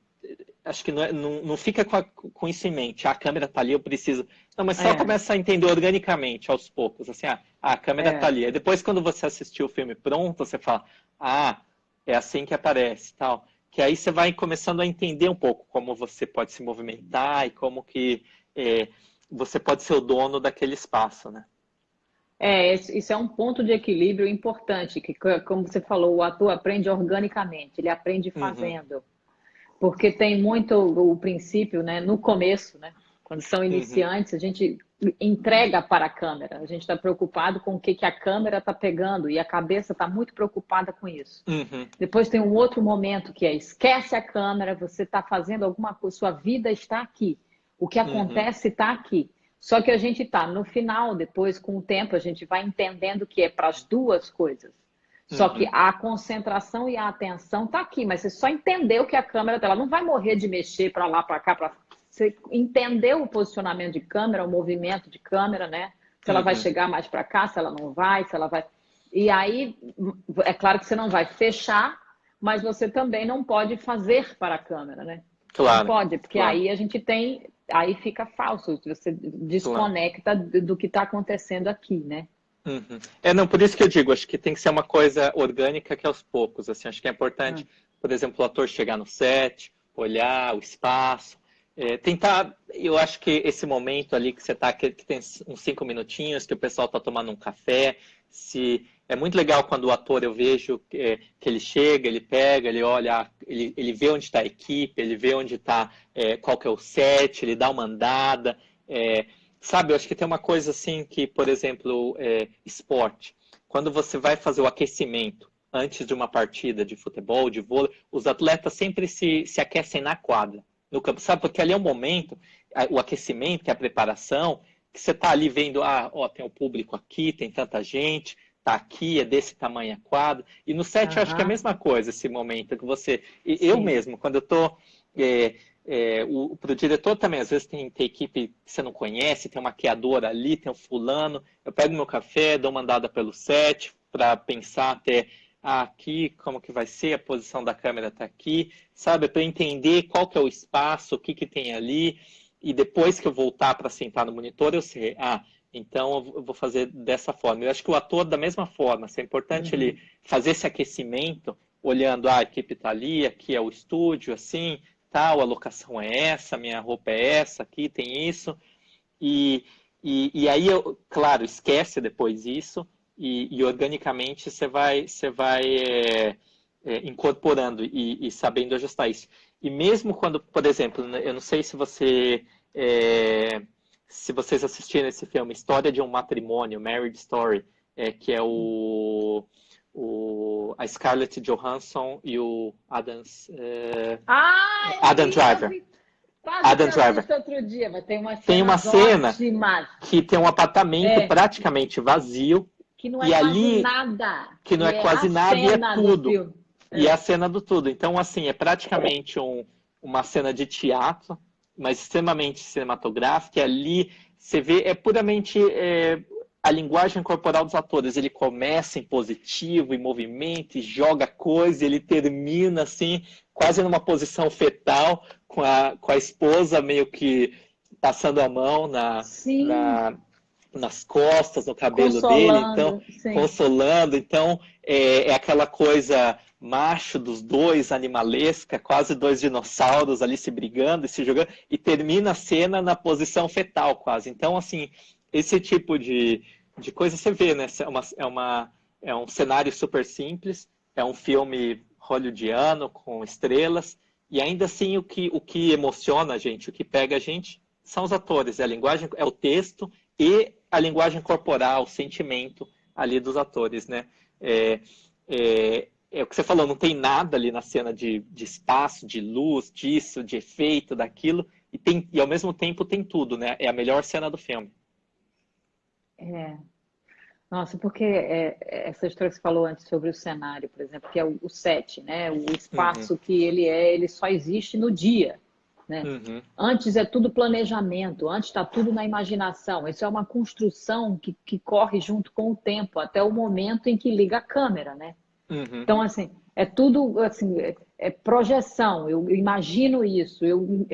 S3: Acho que não fica com isso em mente. A câmera está ali, eu preciso... Não, mas só começa a entender organicamente, aos poucos. Assim, a câmera está ali. Aí depois, quando você assistiu o filme pronto, você fala, é assim que aparece, tal. Que aí você vai começando a entender um pouco como você pode se movimentar e como que você pode ser o dono daquele espaço, né?
S2: Isso é um ponto de equilíbrio importante, que, como você falou, o ator aprende organicamente, ele aprende fazendo. Porque tem muito o princípio, né? No começo, né? Quando são iniciantes, a gente entrega para a câmera. A gente está preocupado com o que a câmera está pegando e a cabeça está muito preocupada com isso. Depois tem um outro momento que esquece a câmera, você está fazendo alguma coisa, sua vida está aqui. O que acontece está aqui. Só que a gente está no final, depois com o tempo, a gente vai entendendo que é para as duas coisas. Só que a concentração e a atenção tá aqui, mas você só entendeu que a câmera dela não vai morrer de mexer para lá, para cá, você entendeu o posicionamento de câmera, o movimento de câmera, né? Se ela vai chegar mais para cá, se ela não vai, se ela vai... E aí, é claro que você não vai fechar, mas você também não pode fazer para a câmera, né?
S3: Claro.
S2: Não pode, porque aí a gente tem... Aí fica falso, você desconecta do que está acontecendo aqui, né?
S3: Não, por isso que eu digo, acho que tem que ser uma coisa orgânica que aos poucos, assim, acho que é importante, por exemplo, o ator chegar no set, olhar o espaço, tentar, eu acho que esse momento ali que você tá, que tem uns 5 minutinhos, que o pessoal tá tomando um café, é muito legal quando o ator, eu vejo que ele chega, ele pega, ele olha, ele vê onde está a equipe, ele vê onde está, qual que é o set, ele dá uma andada, sabe, eu acho que tem uma coisa assim que, por exemplo, esporte. Quando você vai fazer o aquecimento antes de uma partida de futebol, de vôlei, os atletas sempre se aquecem na quadra, no campo, sabe? Porque ali é um momento, o aquecimento, a preparação, que você está ali vendo, tem o público aqui, tem tanta gente, tá aqui, é desse tamanho a quadra. E no set eu acho que é a mesma coisa, esse momento que você... Eu mesmo, quando eu estou... Para o diretor também, às vezes tem equipe que você não conhece, tem um maquiador ali, tem um fulano. Eu pego meu café, dou uma andada pelo set para pensar até aqui, como que vai ser, a posição da câmera está aqui, sabe? Para entender qual que é o espaço, o que, que tem ali. E depois que eu voltar para sentar no monitor, eu sei, então eu vou fazer dessa forma. Eu acho que o ator, da mesma forma, é importante ele fazer esse aquecimento, olhando, a equipe está ali, aqui é o estúdio, assim... tal, a locação é essa, minha roupa é essa, aqui tem isso. E aí, claro, esquece depois isso e organicamente você vai incorporando e sabendo ajustar isso. E mesmo quando, por exemplo, eu não sei se vocês assistiram esse filme, História de um Matrimônio, Marriage Story, que é a Scarlett Johansson e o Adam Driver.
S2: Adam Driver. Outro dia, mas
S3: tem uma cena que tem um apartamento praticamente vazio.
S2: Que não é
S3: e
S2: quase
S3: ali,
S2: nada.
S3: Que não é quase nada e é tudo. E é a cena do tudo. Então, assim, é praticamente uma cena de teatro, mas extremamente cinematográfica. E ali você vê, é puramente... a linguagem corporal dos atores, ele começa em positivo, em movimento, e joga coisa, ele termina assim, quase numa posição fetal, com a esposa meio que passando a mão nas costas, no cabelo dele, então, consolando. Então, é aquela coisa macho dos dois, animalesca, quase dois dinossauros ali se brigando e se jogando, e termina a cena na posição fetal quase. Então, assim, esse tipo de coisa você vê, né? É um cenário super simples, é um filme hollywoodiano com estrelas, e ainda assim o que emociona a gente, o que pega a gente, são os atores, a linguagem, é o texto e a linguagem corporal, o sentimento ali dos atores, né? É o que você falou, não tem nada ali na cena de espaço, de luz, disso, de efeito, daquilo, e ao mesmo tempo tem tudo, né? É a melhor cena do filme.
S2: Nossa, porque essa história que você falou antes sobre o cenário, por exemplo, que é o set, né? O espaço que ele só existe no dia, né? Antes é tudo planejamento, antes está tudo na imaginação. Isso é uma construção que corre junto com o tempo, até o momento em que liga a câmera, né? Então, assim, é tudo assim, é projeção. Eu imagino isso, eu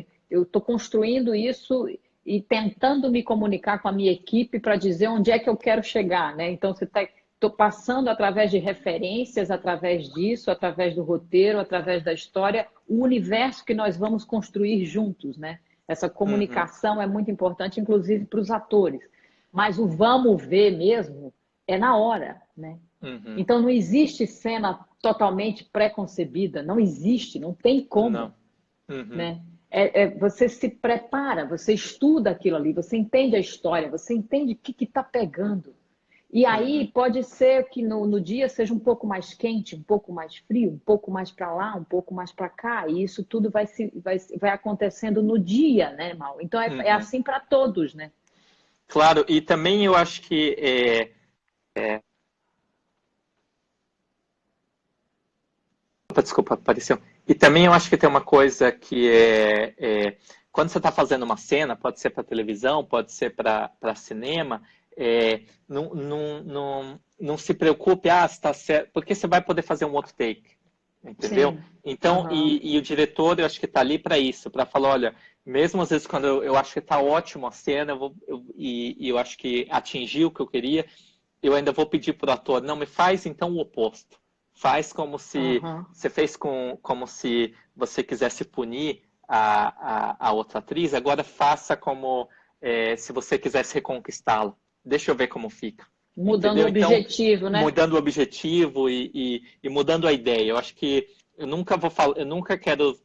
S2: estou construindo isso e tentando me comunicar com a minha equipe para dizer onde é que eu quero chegar, né? Então, estou passando através de referências, através disso, através do roteiro, através da história, o universo que nós vamos construir juntos, né? Essa comunicação é muito importante, inclusive para os atores. Mas o vamos ver mesmo é na hora, né? Então, não existe cena totalmente pré-concebida, não existe, não tem como, né? Você se prepara, você estuda aquilo ali, você entende a história, você entende o que está pegando. E aí pode ser que no dia seja um pouco mais quente, um pouco mais frio, um pouco mais para lá, um pouco mais para cá, e isso tudo vai acontecendo no dia, né, Mal? Então é assim para todos, né?
S3: Claro, e também eu acho que desculpa, apareceu. E também eu acho que tem uma coisa que quando você está fazendo uma cena, pode ser para televisão, pode ser para cinema, não se preocupe, está certo, porque você vai poder fazer um outro take, entendeu? Sim. Então, e o diretor, eu acho que está ali para isso, para falar, olha, mesmo às vezes quando eu acho que está ótimo a cena, eu acho que atingiu o que eu queria, eu ainda vou pedir para o ator, não, me faz então o oposto. Faz como se você fez como se você quisesse punir a outra atriz, agora faça como se você quisesse reconquistá-la. Deixa eu ver como fica.
S2: Mudando o objetivo, né?
S3: Mudando o objetivo e mudando a ideia. Eu acho que eu nunca quero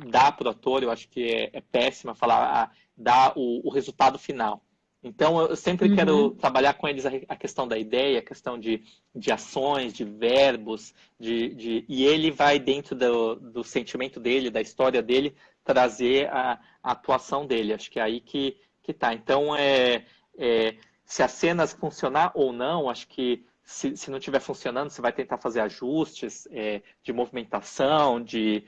S3: dar para o ator, eu acho que é péssimo falar, dar o resultado final. Então, eu sempre quero trabalhar com eles a questão da ideia, a questão de ações, de verbos, e ele vai, dentro do sentimento dele, da história dele, trazer a atuação dele. Acho que é aí que tá. Então, se as cenas funcionar ou não, acho que se não estiver funcionando, você vai tentar fazer ajustes de movimentação, de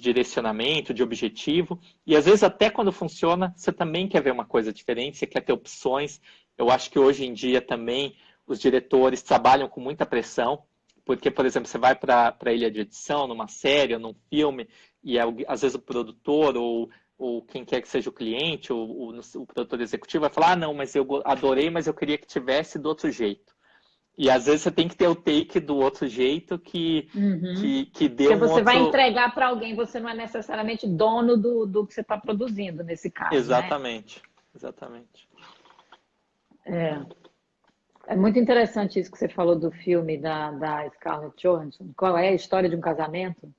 S3: direcionamento, de objetivo. E às vezes até quando funciona, você também quer ver uma coisa diferente, você quer ter opções. Eu acho que hoje em dia também os diretores trabalham com muita pressão, porque, por exemplo, você vai para a ilha de edição, numa série ou num filme, e às vezes o produtor ou quem quer que seja o cliente, ou o produtor executivo vai falar, não, mas eu adorei, mas eu queria que tivesse do outro jeito. E às vezes você tem que ter o take do outro jeito que dê
S2: Porque
S3: um
S2: você
S3: outro...
S2: vai entregar para alguém, você não é necessariamente dono do que você está produzindo, nesse caso,
S3: Exatamente,
S2: né?
S3: Exatamente.
S2: É muito interessante isso que você falou do filme da Scarlett Johansson. Qual é a história de um casamento?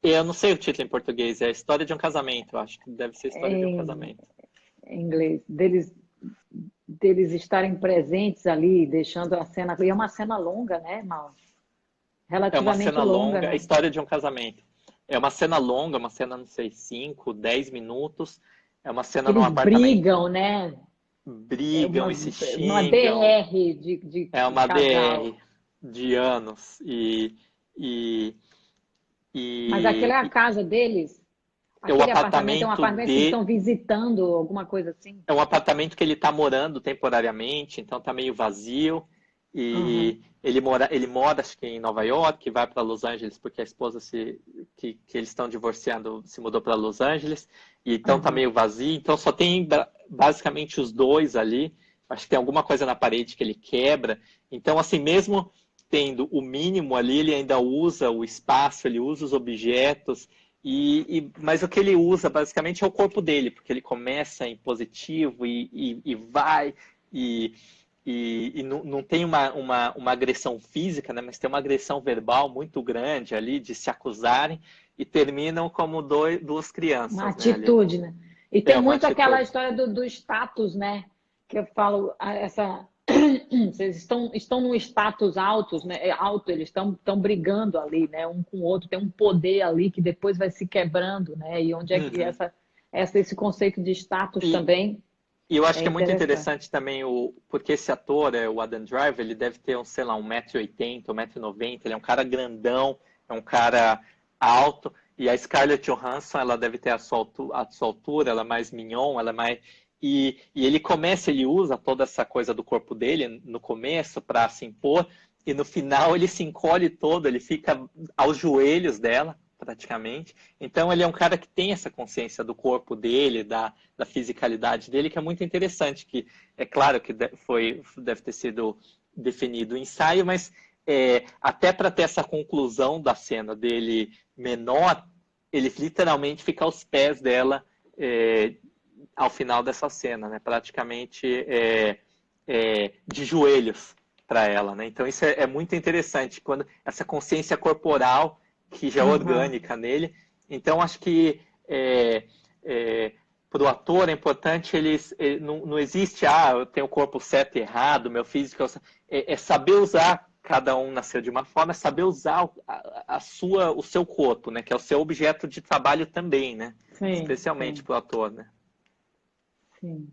S3: Eu não sei o título em português, é a História de um Casamento, eu acho que deve ser História de um
S2: Em,
S3: Casamento.
S2: em inglês. Deles estarem presentes ali, deixando a cena. E é uma cena longa, né, Mal?
S3: É uma
S2: Relativamente
S3: cena
S2: longa,
S3: longa, a
S2: né?
S3: História de um Casamento. É uma cena longa, uma cena, não sei, 5, 10 minutos. É uma
S2: Que
S3: cena num
S2: eles
S3: apartamento.
S2: brigam, né? É
S3: Brigam e se
S2: uma
S3: xingam.
S2: DR de
S3: É uma
S2: casal.
S3: DR de anos.
S2: Mas aquela é a
S3: E
S2: casa deles?
S3: é o
S2: Aquele apartamento é um
S3: apartamento
S2: apartamento que eles
S3: de
S2: estão visitando, alguma coisa assim?
S3: É um apartamento que ele está morando temporariamente, então está meio vazio.
S2: Uhum,
S3: E ele mora, acho que em Nova York, vai para Los Angeles porque a esposa que eles estão divorciando se mudou para Los Angeles. E então está
S2: uhum.
S3: meio vazio. Então só tem basicamente os dois ali. Acho que tem alguma coisa na parede que ele quebra. Então, assim, mesmo tendo o mínimo ali, ele ainda usa o espaço, ele usa os objetos. Mas o que ele usa basicamente é o corpo dele, porque ele começa em positivo e vai, e não tem uma agressão física, né, mas tem uma agressão verbal muito grande ali, de se acusarem, e terminam como duas
S2: Uma
S3: crianças, né, ali.
S2: atitude, né? E
S3: É
S2: tem
S3: uma
S2: muito aquela
S3: atitude.
S2: história do status, né? Que eu falo, vocês estão num status altos, né? Alto, eles estão brigando ali, né? Um com o outro, tem um poder ali que depois vai se quebrando, né? E onde é que
S3: Uhum.
S2: esse conceito de status
S3: E,
S2: também
S3: e eu acho
S2: é
S3: que é muito
S2: interessante.
S3: interessante também, porque esse ator, o Adam Driver, ele deve ter, sei lá, 1,80 m, 1,90 m, ele é um cara grandão, é um cara alto, e a Scarlett Johansson, ela deve ter a sua altura, ela é mais mignon, ela é mais... ele usa toda essa coisa do corpo dele no começo para se impor, e no final ele se encolhe todo, ele fica aos joelhos dela, praticamente. Então ele é um cara que tem essa consciência do corpo dele, da fisicalidade dele, que é muito interessante, que é claro que deve ter sido definido o ensaio, mas até para ter essa conclusão da cena dele menor, ele literalmente fica aos pés dela ao final dessa cena, né? Praticamente de joelhos para ela, né? Então isso é muito interessante, quando essa consciência corporal que já é
S2: Uhum.
S3: orgânica nele. Então acho que para o ator é importante não existe eu tenho o corpo certo e errado, meu físico é saber usar. Cada um nasceu de uma forma, é saber usar o seu corpo, né? Que é o seu objeto de trabalho também, né?
S2: Sim,
S3: Especialmente
S2: sim,
S3: para o ator, né?
S2: sim.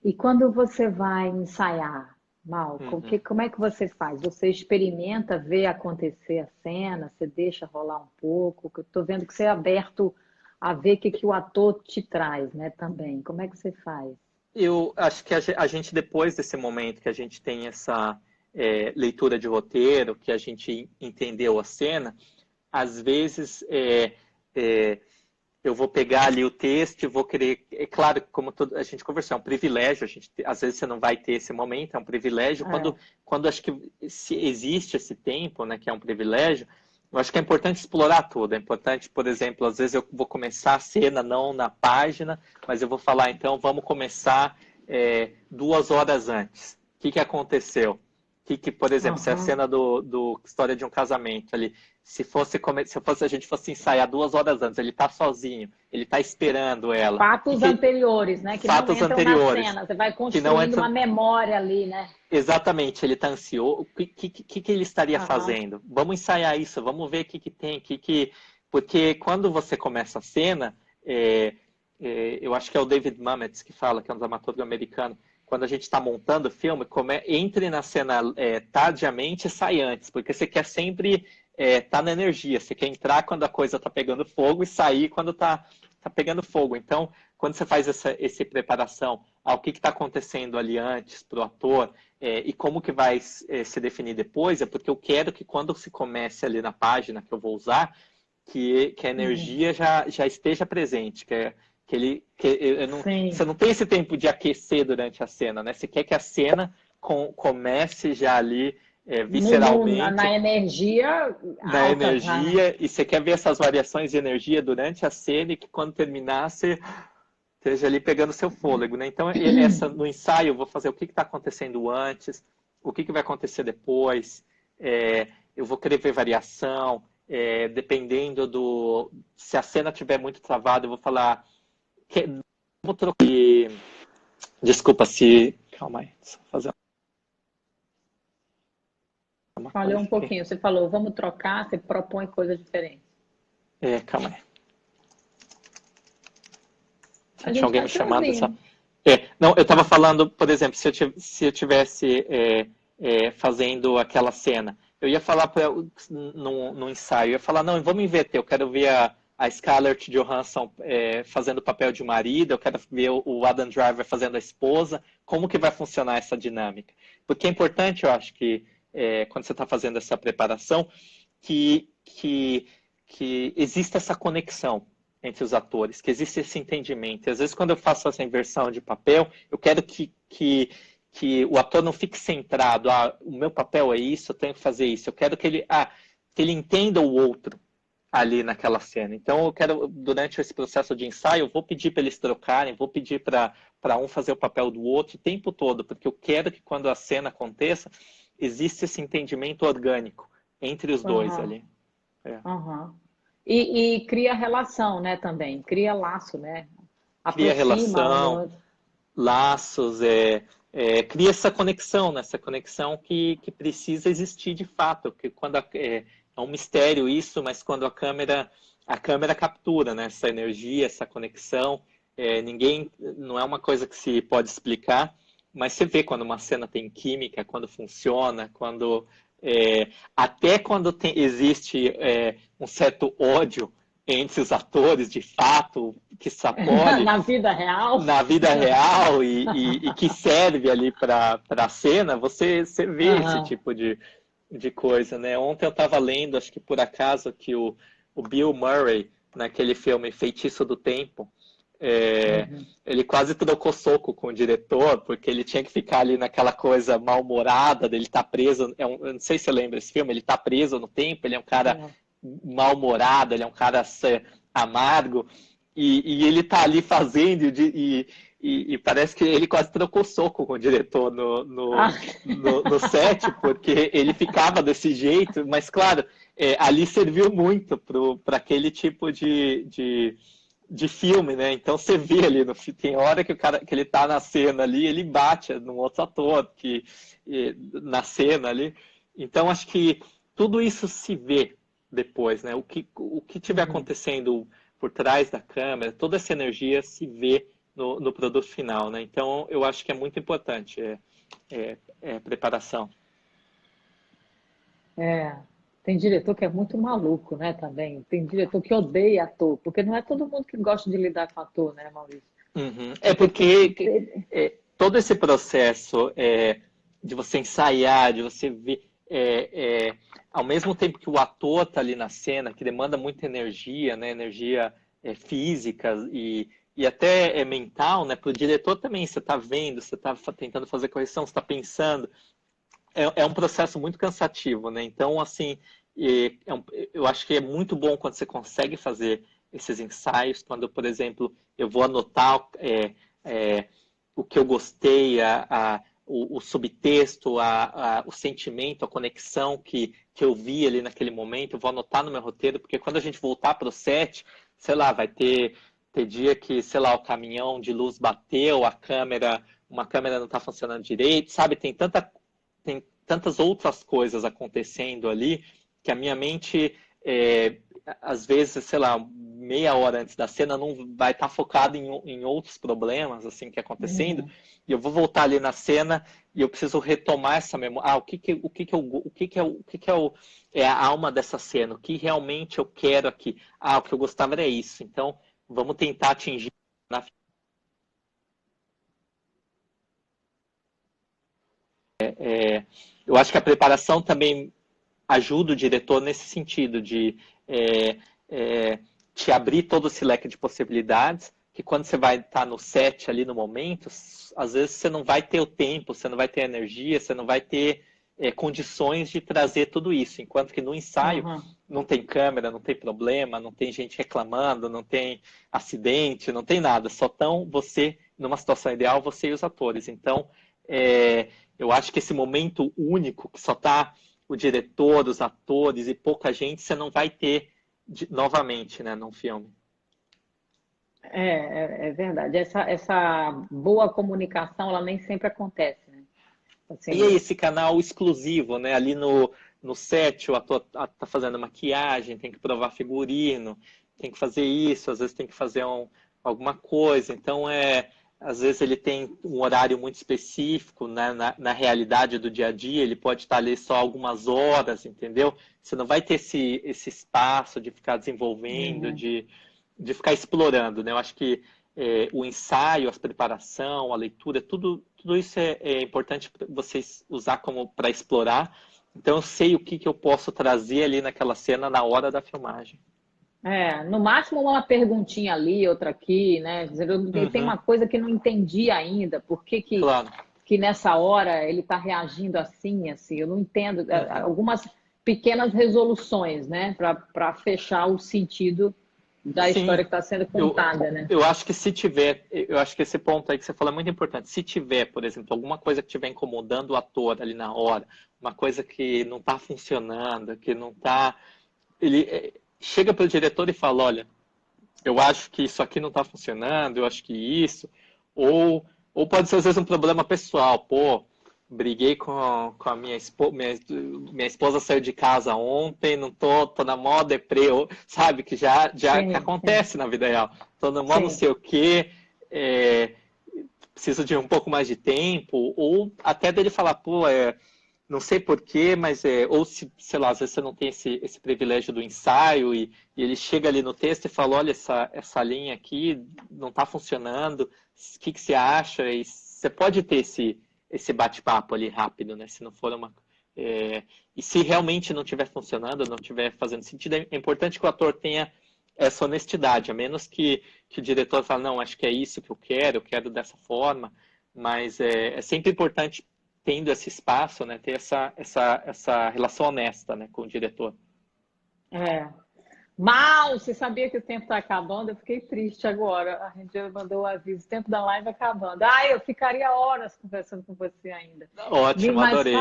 S2: E quando você vai ensaiar, Mal,
S3: Uhum.
S2: como é que você faz? Você experimenta ver acontecer a cena? Você deixa rolar um pouco? Eu estou vendo que você é aberto a ver o que o ator te traz, né, também. Como é que você faz?
S3: Eu acho que a gente, depois desse momento que a gente tem essa leitura de roteiro, que a gente entendeu a cena, às vezes eu vou pegar ali o texto e vou querer. É claro, como a gente conversou, é um privilégio. Às vezes você não vai ter esse momento, é um privilégio.
S2: É,
S3: Quando acho que se existe esse tempo, né, que é um privilégio, eu acho que é importante explorar tudo. É importante, por exemplo, às vezes eu vou começar a cena não na página, mas eu vou falar, então, vamos começar 2 horas antes. O que aconteceu? Por exemplo, se é a
S2: Aham.
S3: cena do História de um Casamento ali, se a gente fosse ensaiar 2 horas antes, ele tá sozinho, ele tá esperando ela.
S2: Fatos anteriores, né? Que não
S3: Fatos
S2: entram na
S3: anteriores,
S2: cena. Você vai
S3: que não
S2: construindo uma
S3: entram.
S2: memória ali, né?
S3: Exatamente, ele está ansioso. O que ele estaria
S2: Aham.
S3: fazendo? Vamos ensaiar isso, vamos ver o que tem, porque quando você começa a cena, eu acho que é o David Mamet que fala, que é um dramaturgo americano, quando a gente está montando o filme, entre na cena tardiamente e sai antes, porque você quer sempre estar na energia, você quer entrar quando a coisa está pegando fogo e sair quando está pegando fogo. Então, quando você faz essa preparação ao que está acontecendo ali antes para o ator, e como que vai se definir depois, é porque eu quero que quando se comece ali na página que eu vou usar, que a
S2: Uhum.
S3: energia já esteja presente,
S2: Sim.
S3: você não tem esse tempo de aquecer durante a cena, né? Você quer que a cena comece já ali
S2: Na
S3: visceralmente,
S2: energia
S3: na
S2: alta já, né?
S3: energia, e você quer ver essas variações de energia durante a cena e que quando terminar você esteja ali pegando seu fôlego, né? Então, no ensaio, eu vou fazer o que está acontecendo antes, o que vai acontecer depois, eu vou querer ver variação, dependendo se a cena estiver muito travada, eu vou falar, vou trocar, desculpa se, calma aí, deixa eu fazer uma
S2: Falhou
S3: coisa
S2: um
S3: aqui,
S2: pouquinho. Você falou, vamos trocar, você propõe coisas diferentes.
S3: calma aí,
S2: A
S3: tinha
S2: gente
S3: alguém
S2: está
S3: me
S2: te
S3: chamando,
S2: ouvindo.
S3: não, eu estava
S2: Tá.
S3: falando, por exemplo, se eu tivesse fazendo aquela cena, eu ia falar no ensaio, eu ia falar, não, vamos inverter, eu quero ver a Scarlett Johansson fazendo o papel de marido, eu quero ver o Adam Driver fazendo a esposa, como que vai funcionar essa dinâmica? Porque é importante, eu acho que, quando você está fazendo essa preparação, que exista essa conexão entre os atores, que existe esse entendimento. E às vezes, quando eu faço essa inversão de papel, eu quero que o ator não fique centrado, o meu papel é isso, eu tenho que fazer isso. Eu quero que ele entenda o outro ali naquela cena. Então, eu quero, durante esse processo de ensaio, eu vou pedir para eles trocarem, vou pedir para um fazer o papel do outro o tempo todo, porque eu quero que quando a cena aconteça, exista esse entendimento orgânico entre os dois
S2: Aham,
S3: ali. É.
S2: aham. E cria relação, né, também. Cria laço, né?
S3: Cria
S2: Aproxima um do
S3: relação,
S2: outro.
S3: laços, cria essa conexão, né? Essa conexão que precisa existir de fato, porque quando é um mistério isso, mas quando a câmera captura, né? Essa energia, essa conexão, não é uma coisa que se pode explicar, mas você vê quando uma cena tem química, quando funciona, até quando existe um certo ódio entre os atores, de fato, que Sapoli
S2: Na vida real.
S3: na vida real e que serve ali para a cena, você vê esse
S2: Aham.
S3: tipo de coisa, né? Ontem eu estava lendo, acho que por acaso, que o Bill Murray, naquele filme Feitiço do Tempo,
S2: Uhum.
S3: ele quase trocou soco com o diretor, porque ele tinha que ficar ali naquela coisa mal-humorada dele estar preso. Eu não sei se você lembra esse filme, ele está preso no tempo, ele é um cara
S2: É.
S3: mal-humorado, ele é um cara amargo, e ele tá ali fazendo, e parece que ele quase trocou soco com o diretor
S2: Ah,
S3: no set, porque ele ficava desse jeito, mas claro, ali serviu muito para aquele tipo de filme, né? Então você vê ali, tem hora que que ele tá na cena ali, ele bate num outro ator na cena ali. Então acho que tudo isso se vê depois, né? O que tiver
S2: uhum.
S3: acontecendo por trás da câmera, toda essa energia se vê no produto final, né? Então eu acho que é muito importante preparação.
S2: É. Tem diretor que é muito maluco, né, também. Tem diretor que odeia ator, porque não é todo mundo que gosta de lidar com ator, né, Maurício?
S3: Uhum. É
S2: Porque tem que
S3: porque
S2: ter.
S3: todo esse processo de você ensaiar, de você ver, ao mesmo tempo que o ator está ali na cena, que demanda muita energia, né, energia física e até mental, né, para o diretor também, você está vendo, você está tentando fazer correção, você está pensando, é um processo muito cansativo, né? Então, assim, eu acho que é muito bom quando você consegue fazer esses ensaios, quando, por exemplo, eu vou anotar o que eu gostei, o subtexto, o sentimento, a conexão que eu vi ali naquele momento, eu vou anotar no meu roteiro, porque quando a gente voltar para o set, sei lá, vai ter dia que, sei lá, o caminhão de luz bateu, uma câmera não está funcionando direito, sabe? Tem tantas outras coisas acontecendo ali que a minha mente, às vezes, sei lá, meia hora antes da cena não vai estar focada em outros problemas assim que acontecendo, e eu vou voltar ali na cena e eu preciso retomar essa memória. O que é a alma dessa cena? O que realmente eu quero aqui? O que eu gostava era isso. Então, vamos tentar atingir na eu acho que a preparação também ajuda o diretor nesse sentido de te abrir todo esse leque de possibilidades, que quando você vai estar no set ali no momento, às vezes você não vai ter o tempo, você não vai ter energia, você não vai ter condições de trazer tudo isso, enquanto que no ensaio não tem câmera, não tem problema, não tem gente reclamando, não tem acidente, não tem nada, só estão você, numa situação ideal, você e os atores. Então, eu acho que esse momento único, que só está o diretor, os atores e pouca gente, você não vai ter novamente, né, num filme.
S2: É verdade. Essa boa comunicação, ela nem sempre acontece, né? Assim,
S3: e esse canal exclusivo, né? Ali no set, o ator tá fazendo maquiagem, tem que provar figurino, tem que fazer isso, às vezes tem que fazer alguma coisa. Então, às vezes ele tem um horário muito específico, né? Na realidade do dia a dia, ele pode estar ali só algumas horas, entendeu? Você não vai ter esse espaço de ficar desenvolvendo, de ficar explorando, né? Eu acho que o ensaio, a preparação, a leitura, tudo isso é importante para vocês usar como para explorar. Então eu sei o que eu posso trazer ali naquela cena na hora da filmagem.
S2: No máximo uma perguntinha ali, outra aqui, né? Tem uma coisa que não entendi ainda, por que
S3: Claro.
S2: que nessa hora ele está reagindo assim, eu não entendo. Algumas pequenas resoluções, né? Para fechar o sentido da história que está sendo contada, né?
S3: Eu acho que se tiver, eu acho que esse ponto aí que você falou é muito importante. Se tiver, por exemplo, alguma coisa que estiver incomodando o ator ali na hora, uma coisa que não está funcionando, que não está... Ele chega para o diretor e fala, olha, eu acho que isso aqui não está funcionando, eu acho que isso... Ou pode ser, às vezes, um problema pessoal. Pô, briguei com a minha esposa, minha esposa saiu de casa ontem, não tô na mó deprê, sabe? Que já que acontece na vida real. Tô na mó não sei o quê, preciso de um pouco mais de tempo, ou até dele falar, pô, não sei porquê, mas ou se, sei lá, às vezes você não tem esse privilégio do ensaio e ele chega ali no texto e fala, olha, essa linha aqui não está funcionando, o que você acha? E você pode ter esse bate-papo ali rápido, né? Se não for e se realmente não estiver funcionando, não estiver fazendo sentido, é importante que o ator tenha essa honestidade, a menos que o diretor fale, não, acho que é isso que eu quero dessa forma, mas é sempre importante, tendo esse espaço, né, ter essa relação honesta, né, com o diretor.
S2: Mal, você sabia que o tempo está acabando? Eu fiquei triste agora. A gente já mandou o aviso, o tempo da live acabando. Eu ficaria horas conversando com você ainda.
S3: Ótimo, adorei.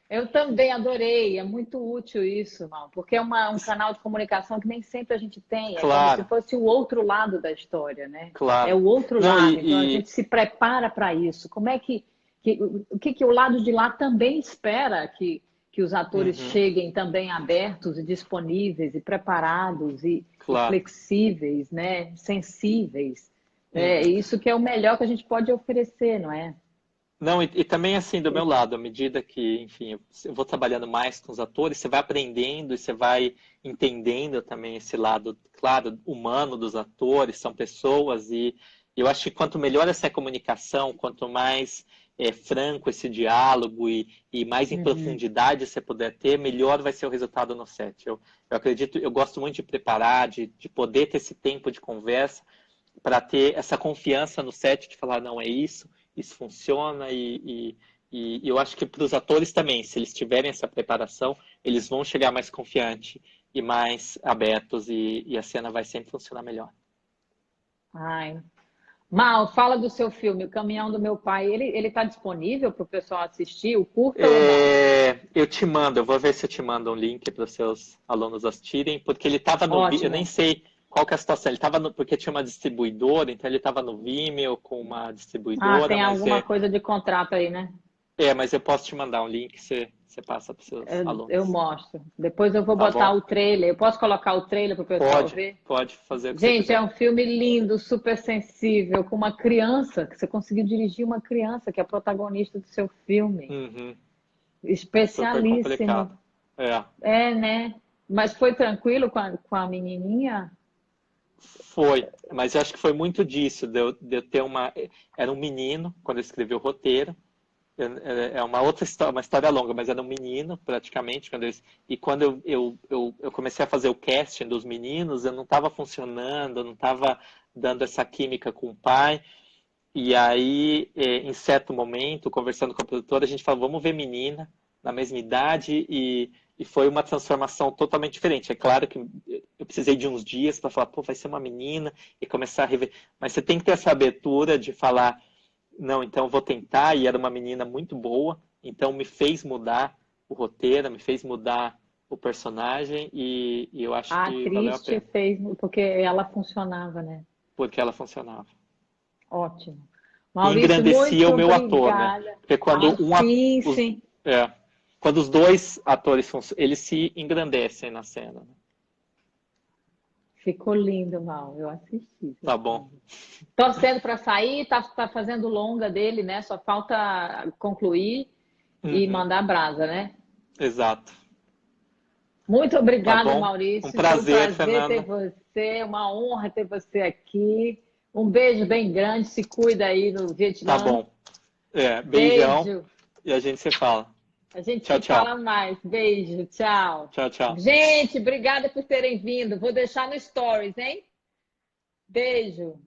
S2: Eu também adorei, é muito útil isso, Mal, porque é um canal de comunicação que nem sempre a gente tem.
S3: Claro.
S2: Como se fosse o outro lado da história, né?
S3: Claro.
S2: É o outro lado, então a gente se prepara para isso. Como é o que o lado de lá também espera que os atores cheguem também abertos e disponíveis e preparados e flexíveis, né? Sensíveis. Isso que é o melhor que a gente pode oferecer, não é?
S3: Não, e também assim, do meu lado, à medida que, enfim, eu vou trabalhando mais com os atores, você vai aprendendo e você vai entendendo também esse lado, claro, humano dos atores, são pessoas, e eu acho que quanto melhor essa comunicação, quanto mais franco esse diálogo e mais em profundidade você puder ter, melhor vai ser o resultado no set. Eu acredito, eu gosto muito de preparar, de poder ter esse tempo de conversa para ter essa confiança no set de falar, não, é isso funciona e eu acho que para os atores também, se eles tiverem essa preparação, eles vão chegar mais confiantes e mais abertos e a cena vai sempre funcionar melhor.
S2: Mal, fala do seu filme, O Caminhão do Meu Pai. Ele tá disponível para o pessoal assistir? O curta ou não?
S3: Eu te mando, eu vou ver se eu te mando um link para os seus alunos assistirem, porque ele estava no Vimeo, eu nem
S2: Ótimo.
S3: sei qual que é a situação, ele estava porque tinha uma distribuidora, então ele estava no Vimeo com uma
S2: Ah,
S3: distribuidora,
S2: tem alguma coisa de contrato aí, né?
S3: mas eu posso te mandar um link, você passa para os seus
S2: Eu
S3: alunos.
S2: mostro. Depois eu vou
S3: Tá
S2: botar
S3: bom?
S2: o trailer. Eu posso colocar o trailer para o pessoal
S3: Pode,
S2: ver?
S3: pode fazer o que você
S2: Gente, é
S3: quiser.
S2: um filme lindo, super sensível, com uma criança, que você conseguiu dirigir uma criança, que é a protagonista do seu filme.
S3: Uhum, super complicado.
S2: Especialíssimo.
S3: É.
S2: É, né? Mas foi tranquilo com a menininha?
S3: Foi, mas eu acho que foi muito disso, de eu ter uma. Era um menino, quando eu escrevi o roteiro. É uma outra história, uma história longa, mas era um menino, praticamente. E quando eu comecei a fazer o casting dos meninos, eu não estava funcionando, eu não estava dando essa química com o pai. E aí, em certo momento, conversando com a produtora, a gente falou, vamos ver menina, na mesma idade, e foi uma transformação totalmente diferente. É claro que eu precisei de uns dias para falar, pô, vai ser uma menina, e começar a rever. Mas você tem que ter essa abertura de falar, não, então eu vou tentar, e era uma menina muito boa, então me fez mudar o roteiro, me fez mudar o personagem, e eu acho
S2: A
S3: que valeu a
S2: atriz te
S3: pena,
S2: fez, porque ela funcionava, né?
S3: porque ela funcionava.
S2: Ótimo.
S3: E
S2: Maurício,
S3: engrandecia
S2: muito
S3: o meu ator, né?
S2: obrigada.
S3: Porque
S2: Ah,
S3: quando
S2: sim,
S3: os,
S2: sim.
S3: é, quando os dois atores eles se engrandecem na cena. Né?
S2: Ficou lindo, Mal. Eu assisti seu
S3: Tá bom.
S2: filme. Torcendo para sair, tá fazendo longa dele, né? Só falta concluir e
S3: Uhum,
S2: mandar brasa, né?
S3: exato.
S2: Muito
S3: Tá
S2: obrigada,
S3: bom. Um
S2: Maurício. Foi um
S3: prazer,
S2: prazer ter
S3: Fernanda.
S2: você, uma honra ter você aqui. Um beijo bem grande, se cuida aí no
S3: Tá
S2: Vietnã.
S3: bom. Beijão
S2: Beijo.
S3: e a gente se fala.
S2: A gente
S3: Tchau,
S2: se fala
S3: tchau.
S2: mais. Beijo, tchau.
S3: Tchau, tchau.
S2: Gente, obrigada por terem vindo. Vou deixar no Stories, hein? Beijo.